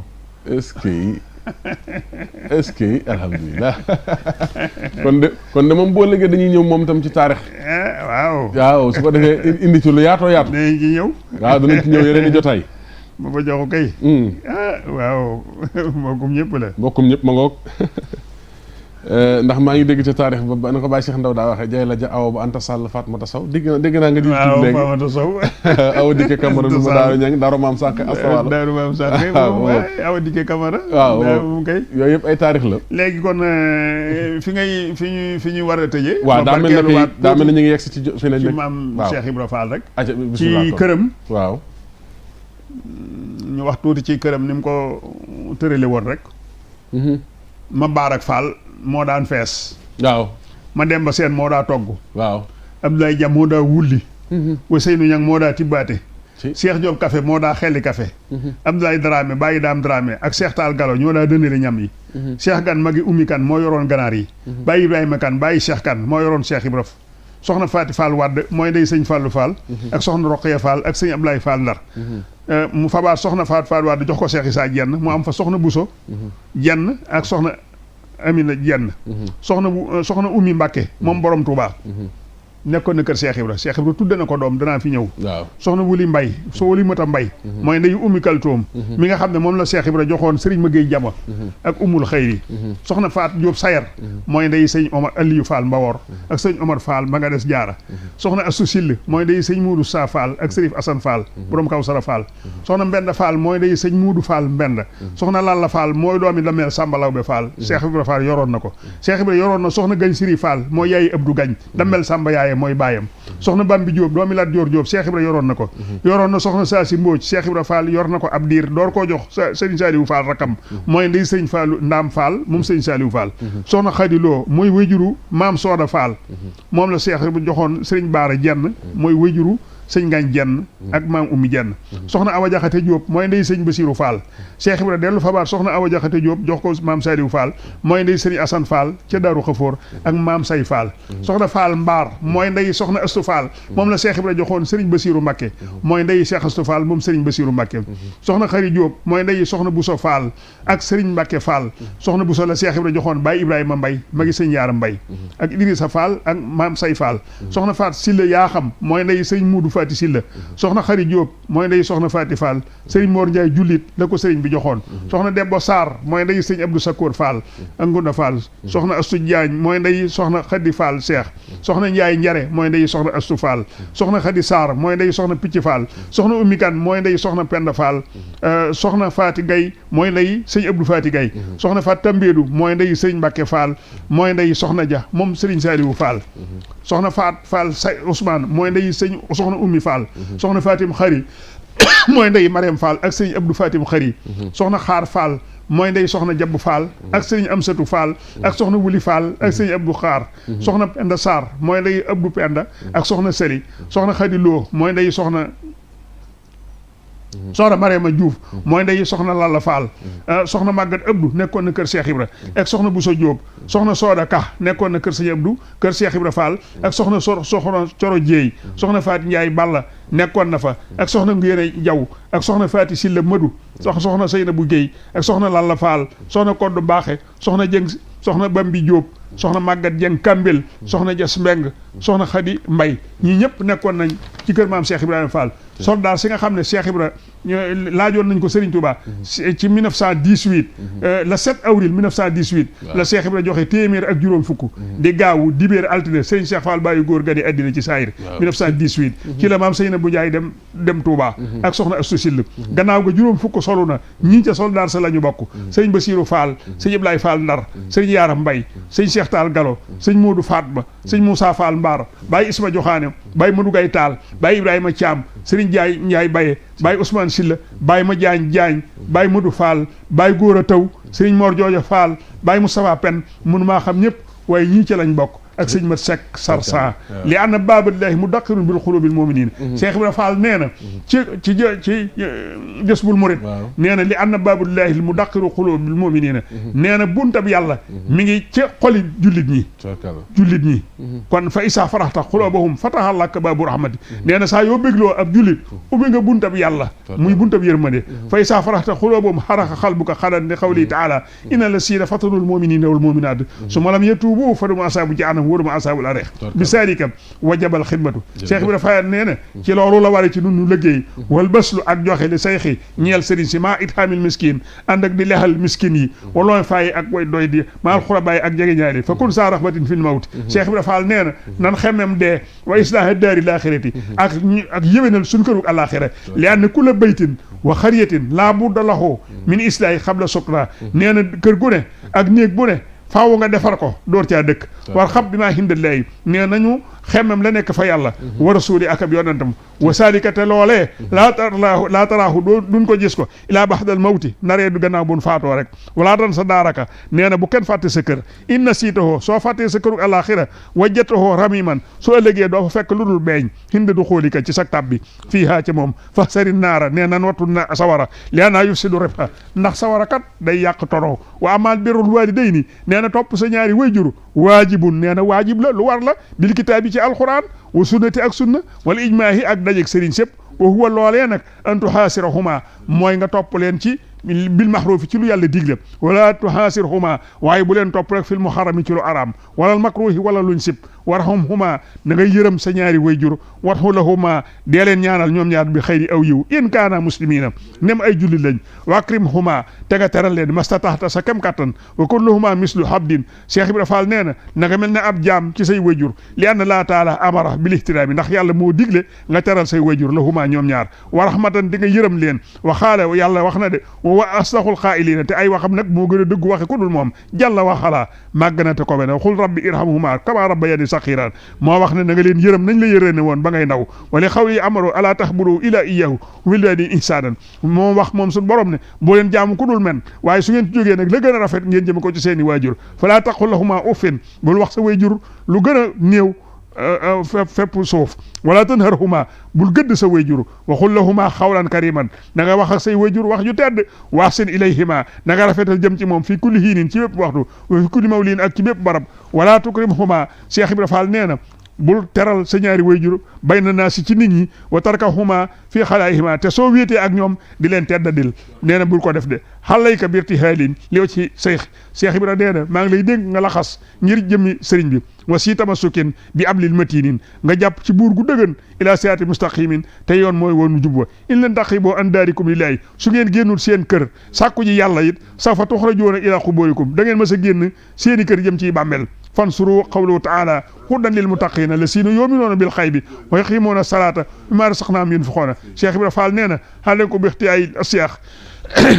est-ce que alhamdulilah kon de moom boo léegi dañuy ñëw moom tam ci taarix waaw su ko defee indi ci lu yaatoo yaatu danañ ci ñëw waaw danañ ci ñëw yeneen i jotaay Maba Jaxu kay waaw mbokkum ñëpp la mbokkum ñëpp ma ngoog ndax maa ngi dégg ca taarix ba na ko Baye Cheikh Ndaw daa waxee jay la ja awo ba Anta Sall Fatmata Sow dégg naa nga di tudd léegi Fatmata Sow awa dikke Camara lu ma daaru ñang daaru maam sànq astawalo daaru maam sànq awa dikke Camara waaw mu kay yooyu yëpp ay taarix la léegi kon fi ñuy war a tëjee waaw daa mel ne ñu ngi yegg si ci fi ne ci maam Cheikh Ibra Fall rek ci këram waaw ñu wax tuuti ci këram ni mu ko tërale woon rek ma Baarak Fall moo daan fees waaw ma Demba Seen moo daa togg waaw Abdoulaye Dia moo daa wulli Ousseynou Niang moo daa tibbaate Cheikh Diop café moo daa xelli café Abdoulaye Dramé Baye Daam Dramé ak Cheikh Tall Galo ñoo daa dëndale ñam yi Cheikh Gan magi Ummi Kan moo yoroon ganaar yi Baye Ibrahima Kan Baye Cheikh Kan moo yoroon Cheikh Ibra soxna Faati Fall Wadd mooy ndey sëñ Fallu Fall ak soxna Roqaya Fall ak sëñ Ablaye Fall Ndar mu fabaat soxna Faati Fall Wadd jox ko Cheikh Issa Jenn mu am fa soxna Buso Jenn ak soxna Amina Jenn soxna Ummi Mbàkke moom borom Touba nekkoon na kër Cheikh Ibra tudde na ko doom danaa fi ñëw soxna Wuli Mbay Wuli Mata Mbay mooy ndeyu Ummi Kaltoom mi nga xam ne moom la Cheikh Ibra joxoon Sëriñ Magey Jama ak Umul Xayri soxna Faat Jóob Sayar mooy ndeyu sëñ Omar Aliyu Fall Mbawor ak sëñ Omar Fall ma nga des jaara soxna Assu Sill mooy ndeyu sëñ Muudu Sa Fall ak Sërif Asan Fall borom Kawsara Fall soxna Mbenda Fall mooy ndeyu sëñ Muudu Fall Mbenda soxna Lalla Fall mooy doomi Dameel Samba Lawbe Fall Cheikh Ibra Fall yoroon na ko Cheikh Ibra yoroon na soxna Gañ Siri Fall mooy yaayi Abdou Gañ Dameel Samba yaay mooy baayam soxna Bambi Diop doomi Lat Joor Diop Cheikh Ibra yoroon na ko yoroon na soxna Saasi Mbóoj Cheikh Ibra Fall yor na ko ab diir door koo jox sëriñ Saaliwu Fall rakam mooy ndey sëriñ Fallu Ndaam Fall moom sëriñ Saaliwu Fall soxna Xadiloo mooy wéjuru maam Sooda Fall moom la Cheikh Ibra joxoon sëriñ Baara Jenn mooy wéjuru sëñ Ngañ Jenn ak maam Ummi Jenn soxna Awa Jaxate Jóob mooy ndey sëñ Basiiru Fall Cheikh Ibra dellu fabaat soxna Awa Jaxate Jóob jox ko maam Saliou Fall mooy ndey sëriñ Asan Fall ca Daaru Xafoor ak maam Say Fall soxna Fall Mbaar mooy ndey soxna Astu Fall moom la Cheikh Ibra joxoon sëriñ Basiiru Mbakke mooy ndey Cheikh Astu Fall moom sëriñ Basiiru Mbakke soxna Xari Jóob mooy ndey soxna Buso Fall ak sëriñ Mbakke Fall soxna Buso la Cheikh Ibra joxoon Baay Ibrahima Mbay magi sëñ Yaara Mbay ak Idrissa Fall ak maam Say Fall soxna Faat Silla yaa xam mooy ndey sëriñ Muudu Faati Silla soxna Xari Jóob mooy ndey soxna Faati Fall sëriñ Mor Njaay jullit la ko sëriñ bi joxoon soxna Debbo Sarr mooy ndey sëriñ Abdou Sakoor Fall ak Ngunda Fall soxna Astu Jaañ mooy ndey soxna Xadi Fall Cheikh soxna Njaay Njare mooy ndey soxna Astu Fall soxna Xadi Sarr mooy ndey soxna Picc Fall soxna Ummi Kan mooy ndey soxna Penda Fall soxna Faati Gay mooy ndey sëñ Abdou Faati Gay soxna Faat Tambéedu mooy ndey sëriñ Mbàkke Fall mooy ndey soxna Ja moom sëriñ Saaliwu Fall soxna Faat Fall say Ousmane mooy ndey sëñ soxna Ummi Fall soxna Fatim Xari mooy ndey Mariam Fall ak sëriñ Abdou Fatim Xari soxna Xaar Fall mooy ndey soxna Jabb Fall ak sëriñ Amsatu Fall ak soxna Wuli Fall ak sëriñ Abdou Xaar soxna Penda Sarr mooy ndey Abdou Penda ak soxna Seli soxna Xadi Lo mooy ndey soxna Mariama Diouf mooy ndey soxna Lalla Fall soxna Màggat Abdou nekkoon na kër Cheikh Ibra ak soxna Bousso Diop soxna Sooda Ka nekkoon na kër Sëñ Abdou kër Cheikh Ibra Fall ak soxna soxna Coro Jéey soxna Faati Njaay Balla nekkoon na fa ak soxna Nguyene Jaw ak soxna Faati Silla Madu soxna Seynabu Géey ak soxna Lalla Fall soxna Koddu Baaxe soxna Jëng soxna Bambi Diop soxna Màggat Jeng Kambel soxna Jas Mbeng soxna Xadi Mbay ñii ñëpp nekkoon nañ ci kër maam Cheikh Ibrahima Fall soldat si nga xam ne Cheikh Ibra laajoon nañ ko Serigne Touba ci 1918 le 7 avril 1918 la Cheikh Ibra joxe téeméer ak juróom fukk di gaawu dibéer altine Serigne Cheikh Fall bàyyi góor ga di addina ci saayir 1918 ci la maam Seynabou Ndiaye dem Touba ak soxna Astou Sill gannaaw ga juróom fukk solu na ñii ca soldat sa la ñu bokk Serigne Bassirou Fall Serigne Iblaye Fall Ndar Serigne Yaram Mbay Serigne Cheikh Tall Galo Serigne Modou Fatma Serigne Moussa Fall Mbar Baye Isma Joxaane Baye Madou Gay Tall Baye Ibrahima Thiam Serigne Ndiaye Baye Baye Ousmane Silla Baye ma Jaañ Baye Modou Fall Baye Góora Taw Serigne Mor Jooja Fall Baye Moustapha Pen mënu maa xam ñëpp waaye ñii ca lañ bokk ak sëñ mat Seck Sarsan li anna baaballaahi mudaqqirun bil quluubil mu'miniin Cheikh Ibra Fall nee na ci Jazbul Murid nee na li anna baaballaahi mudaqqiru quluubil mu'miniin nee na buntab yàlla mi ngi ci xoli jullit ñi kon fa isaa faraxta quluubahum fataha laka baabu rahmati nee na saa yoo bégloo ab jullit ubbi nga buntab yàlla muy buntab yërmande fa isaa faraxta quluubahum xaraxa qalbuka xadan li qawlihi taala inna llaziina fatanul mu'miniina wal mu'minaat summa lam yatuubu falahum azaabu jahannam wóoruma asaabul areex bi saalika wajabal xidmatu Cheikh Ibra Fall nee na ci loolu la ware ci nun nu liggéey wal baslu ak joxe li sayxi ñeel sëriñ si maa ithaamil miskin ànd ak di lexal miskin yi walooy fayi ak way doy di maal xurabaay ak jege ñaari fa kun saa rahmatin fil mawti Cheikh Ibra Fall nee na nan xemmem dee wa islaaha daari laaxirati ak yéwénal suñ kërug àllaaxira li anna kulla baytin wa xariyatin laa budda lahu min islaahi xabla sukra nee na kër gu ne ak néeg bu ne faaw nga defar ko door caa dëkk war xam bi maa hindallaahi nee nañu xemmem la nekk fa yàlla wa rasuuli ak ab yonentam wa saalika te loolee laa taraahu duñ ko gis ko ilaa baxdal mawti naree du gannaaw buñ faatoo rek walaa tan sa daaraka nee na bu kenn fàtte sa kër inna siitahoo soo fàttee sa këru àllaaxira wajjatahoo ramiman soo ëllëgee doo fa fekk lu dul beeñ hind du xoolika ci sak tab bi fii haa ci moom fa sari naara nee nan wattu na sawara li anaa yufsidu ribha ndax sawara kat day yàq toroo wa amal birrul waalidayni nee na topp sa ñaari wayjur waajibun nee na waajib la lu war la bil kitaabi ci alquran wa sunnati ak sunna wala ijmaahi ak dajeg sëriñ sëpp wa huwa loolee nag an tuhaasirahuma mooy nga topp leen ci bil maxruufi ci lu yàlla digle wala tuhaasirhuma waaye bu leen topp rek fil muharrami ci lu araam wala makruuhi wala luñ sib warhamhuma na ngay yërëm sa ñaari wayjur warhu lahuma dee leen ñaanal ñoom ñaar bi xëyri aw yiw in kaana muslimiina nem ay jullit lañ wakrimhuma te nga teral leen mastataxta sa kem kattan wa kun lahuma mislu habdin Cheikh Ibra Fall nee na nga mel ne ab jaam ci say wayjur li anna laa taala amara bil ihtirami ndax yàlla moo digle nga teral say wayjur lahuma ñoom ñaar wa rahmatan di nga yërëm leen wa xaala yàlla wax na de wa aslaxul xaa'iliina te ay waxam nag moo gën a dëgg waxe ku dul moom jàlla waxalaa màgg na te ko bene xul rabbi irhamhuma kama rabbayani saxiran moo wax ne na nga leen yërëm nañ la yërëne woon ba ngay ndaw wala xawli amaro ala taxburu ila iyahu wildaani ihsaanan moo wax moom suñ borom ne boo leen jaamu ku dul men waaye su ngeen ci jógee nag la gën a rafet ngeen jëme ko ci seeni waajur falaa taqul lahuma uffin bul wax sa waajur lu gën a néew fépp suuf wala tanharhuma bul gëdd sa wayjur wa qul lahuma xawlan kariman na nga wax ak say wayjur wax ju tedd wa ahsin ilayhima na nga rafetal jëm ci moom fii kulli hiinin ci bépp waxtu wa fi kulli mawlin ak ci bépp barab wala tukrimhuma Cheikh Ibra Fall nee na bul teral sa ñaari wayjur bay na naa si ci nit ñi wa tarkahuma fii xalaayihima te soo wéetee ak ñoom di leen teddadil nee na bul ko def de xalayka birti haalin liw ci Cheikh Ibra nee na maa ngi lay dénk nga laxas ngir jëmmi sëriñ bi wa si tamasukin bi ablil matinin nga jàpp ci buur gu dëgën ila siraati mustaqimin te yoon mooy woonu jub wa in leen taqiboo an daarikum lillahi su ngeen génnul seen kër sàkku ji yàlla it sa fa tuxrajoona ila xubóorikum da ngeen mas a génn seeni kër jëm ciy bàmmeel fansuru qawluhu taala hudan lil muttaqina lasina yuminuuna bil xaybi wa yuqimuuna salata mimma razaqnahum yunfiquuna Cheikh Ibra Fall nee na aleykum bi ixtiyaay asiyax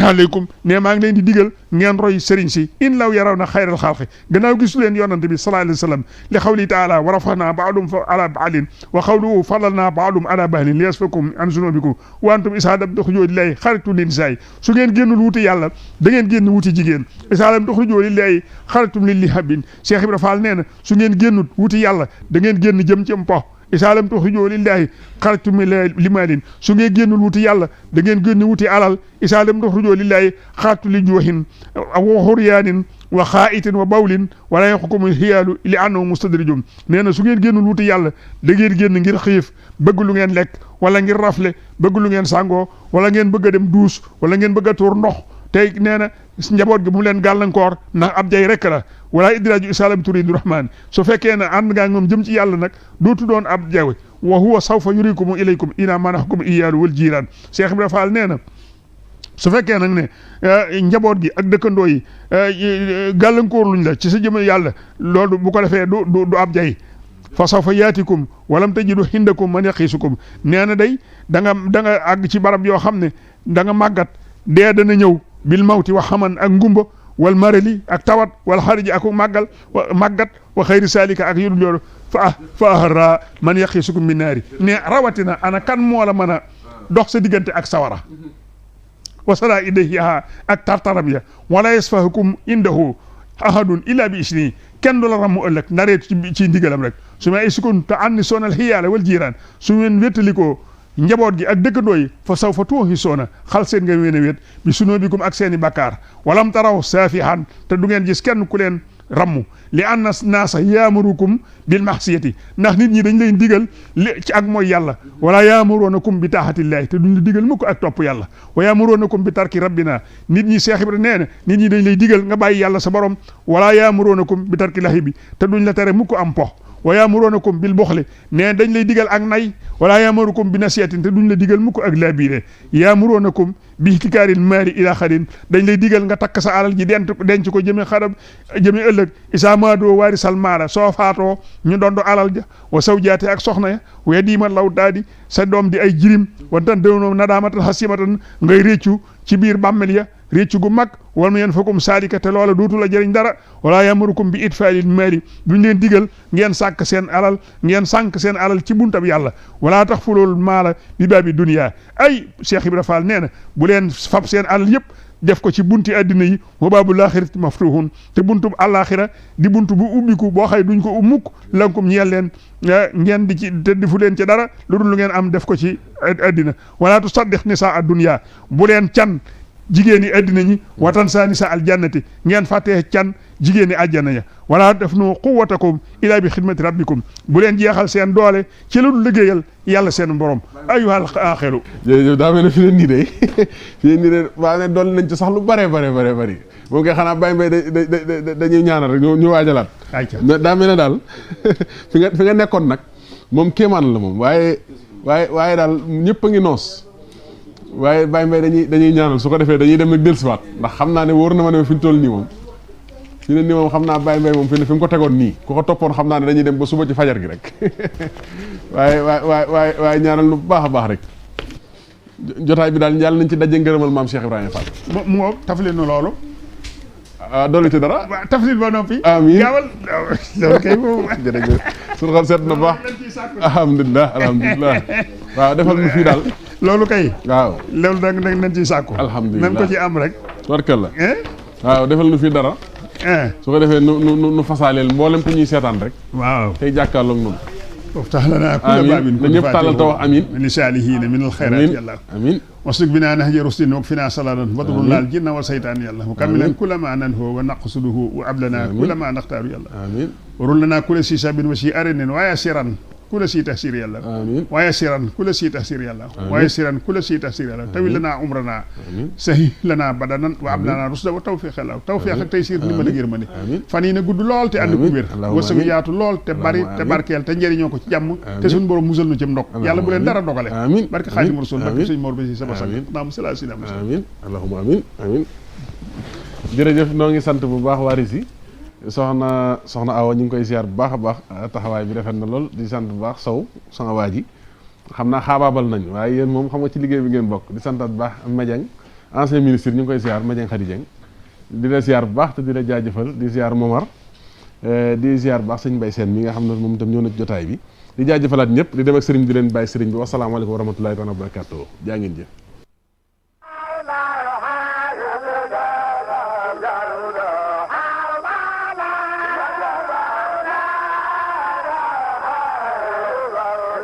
aleykum ne maa ngi leen di digal ngeen roy sëriñ si in law yaraw na xayral xalqi gannaaw gisu leen yonante bi sallallahu alayhi wa sallam li xawli taala wa rafaxnaa baadum ala baalin wa xawluhu fadalnaa baadum ala bahlin li yasfakum an zunubikum wa antum isaa lam tuxrijoo lillahi xaritu linsaay su ngeen génnul wuti yàlla da ngeen génn wuti jigéen isaa lam tuxrijoo lillahi xaritum lilli habin Cheikh Ibra Fall nee na su ngeen génnut wuti yàlla da ngeen génn jëm ci mpo isaa lam tuxrijoo lillahi xaritum limalin su ngeen génnul wuti yàlla da ngeen génn wuti alal isaa lam tuxrijoo lillahi xaritu li juuhin wa xuryaanin wa xaa'itin wa bawlin wala yaxkumu xiyaalu li annahu mustadrijum nee na su ngeen génnul wuti yàlla da ngeen génn ngir xiif bëgg lu ngeen lekk wala ngir rafle bëgg lu ngeen sàngoo wala ngeen bëgg a dem duus wala ngeen bëgg a tuur ndox tey nee na njaboot gi mu leen gàllankoor ndax ab jay rek la wala idraaju isaalam turidu rahman su fekkee ne ànd ngaa moom jëm ci yàlla nag dootu doon ab jawe wa huwa sawfa yurikumu ilaykum ina manaxkum iyaalu wal jiiraan Cheikh Ibra Fall nee na su fekkee nag ne njaboot gi ak dëkkandoo yi gàllankoor luñ la ci sa jëm yàlla loolu bu ko defee du ab jay fa sawfa yaatikum walam tajidu hindakum man yaqiisukum nee na day da nga àgg ci barab yoo xam ne da nga màggat dee dana ñëw bil mawti wa xaman ak ngumba wal marali ak tawat wal xariji ak màggal màggat wa xayri salika ak yudul loolu fa ahra man yaqiisukum min naari ne rawatina ana kan moo la mën a dox sa diggante ak sawara wasala ilayha ak tartaram ya wala yasfahukum indahu ahadun illa bi isni kenn du la ramu ëllëg nareetu ci ndigalam rek su ma ay sukun te ànni soonal xiyaala wal jiiraan su ngeen wéttalikoo njaboot gi ak dëkkandoo yi fa saw fa tuuxi soona xal seen nga wéen a wét bi sunoo bikum ak seen i bakkaar walam taraw saafihan te du ngeen gis kenn ku leen rammu li anna naasa yaamurukum bil maxsiyati ndax nit ñi dañ leen digal ci ak mooy yàlla wala yaamurunakum bi taaxatillahi te duñ la digal mukk ak topp yàlla wa yaamurunakum bi tarki rabbina nit ñi Cheikh Ibra nee na nit ñi dañ lay digal nga bàyyi yàlla sa borom wala yaamurunakum bi tarki lahi bi te duñ la tere mukk am po wa yaamurunakum bil buxli nee dañ lay digal ak nay wala yaamurukum bi nasiyatin te duñ la digal mukk ak laabire yaamurunakum bi ihtikaaril maali ila xarin dañ lay digal nga takk sa alal ji denc ko jëme xarab jëme ëllëg isa maadoo waari sal maala soo faatoo ñu dondo alal ja wa sawjaate ak soxna ya wa diima law daadi sa doom di ay jirim wantan dewnoom nadaamatan xasimatan ngay réccu ci biir bàmmel ya réccu gu mag wal ma yeen fakum saalika te loola dootu la jëriñ dara wala yamurukum bi itfaalil maali duñ leen digal ngeen sànk seen alal ci buntab yàlla wala tax fulool maala bi baabi dunya ay Cheikh Ibra Fall nee na bu leen fab seen alal yëpp def ko ci bunti addina yi wa baabul aaxirati maftuhun te buntub àllaaxira di buntu bu ubbiku boo xëy duñ ko ummuk lankum ñeel leen ngeen di ci te defu leen ci dara lu dul lu ngeen am def ko ci addina wala tusaddiq nisaa ad-dunya bu leen can jigéen ñi addina ñi watan saa nisa aljannati ngeen fàttee can jigéen ñi àjjana ya wala def nu quwwatakum ila bi xidmati rabbikum bu leen jeexal seen doole ci lu dul liggéeyal yàlla seen borom ayyuhal aaxiru jërëjëf daa mel ne fi ne nii de fi ne nii de waa ne dool nañ ci sax lu bare bëri moom kay xanaa Baye Mbaye dañuy ñaanal rek ñu waajalaat daa mel ne daal fi nga nekkoon nag moom kéemaan la moom waaye daal ñëpp a ngi noos waaye Baye Mbaye dañuy ñaanal su ko defee dañuy dem nag dellusiwaat ndax xam naa ne wóor na ma ne fi ñu toll nii moom fi ne nii moom xam naa Baye Mbaye moom fi mu ko tegoon nii ku ko toppoon xam naa ne dañuy dem ba suba ci fajar gi rek waaye ñaanal lu baax a baax rek jotaay bi daal yàlla nañ ci daje ngërëmal maam Cheikh Ibrahima Fall. moo tafli nu loolu. dolli ci dara. waaw tafli ba noppi. amiin gaawal loolu kay moom. jërëjëf suñu xol seet na baax. alhamdulilah waaw defal nu fii daal. loolu kay. waaw loolu da nañ ciy sàkku. alhamdulilah nañ ko ci am rek. tubarkalla. waaw defal nu fii dara. su ko defee nu fasaaleel mboolem ku ñuy seetaan rek. waaw tey jàkkaarloog noonu. وافتح لنا كل آمين. باب كنت ñëpp tàllal te wax فاتحه amiin. من لسالهين من الخيرات يا الله amiin واسلك بنا نهج رشد وكفنا صلاة وضرب آمين. لنا الجن والشيطان يا الله وكملا آمين. كل ما ننهو ونقصده وعبلنا آمين. كل ما نختار يا الله amiin ورل لنا كل شيء ساب وشيء أرن ويسرا كل شيء تحسير يا الله amiin ويسرا كل شيء تحسير يا الله آمين. ويسرا كل شيء تحسير يا الله طويل لنا عمرنا amiin سهل لنا بدنا وعبلنا رشد وتوفيق الله توفيق آمين. تيسير آمين. ني مانا amiin fan yi na gudd lool te ànd Amiin. ku wér Allahumma wërsëg amiin. yaatu lool te bari Allahumma te amiin. barkeel te njëriñoo ko ci jàmm te Amiin. suñu borom musal nu ci ndog yàlla bu leen dara dogale amiin barke amiin. Xaadimu Rasuul barke Amiin. sëñ Mor Basi sama sang Amiin. naam sala sina musa amiin allahumma amiin amiin jërëjëf noo ngi sant bu baax waa RISI soxna Awa ñu ngi koy ziar bu baax a baax taxawaay bi rafet na lool di sant bu baax Sow sama waa ji xam naa xaabaabal nañ waaye yéen moom xam nga ci liggéey bi ngeen bokk di santaat bu baax Madiang ancien ministre ñu ngi koy ziar Madiang Khady Dieng di la ziar bu baax te di la jaajëfal di ziar Momar di ziar bu baax sëñ Mbaye Sène mi nga xam ne moom itam ñëw na ci jotaay bi di jaajëfalaat ñëpp di dem ak sëriñ di leen bàyyi sëriñ bi wasalaamaaleykum wa rahmatullahi wa barakatuh jaa ngeen jëf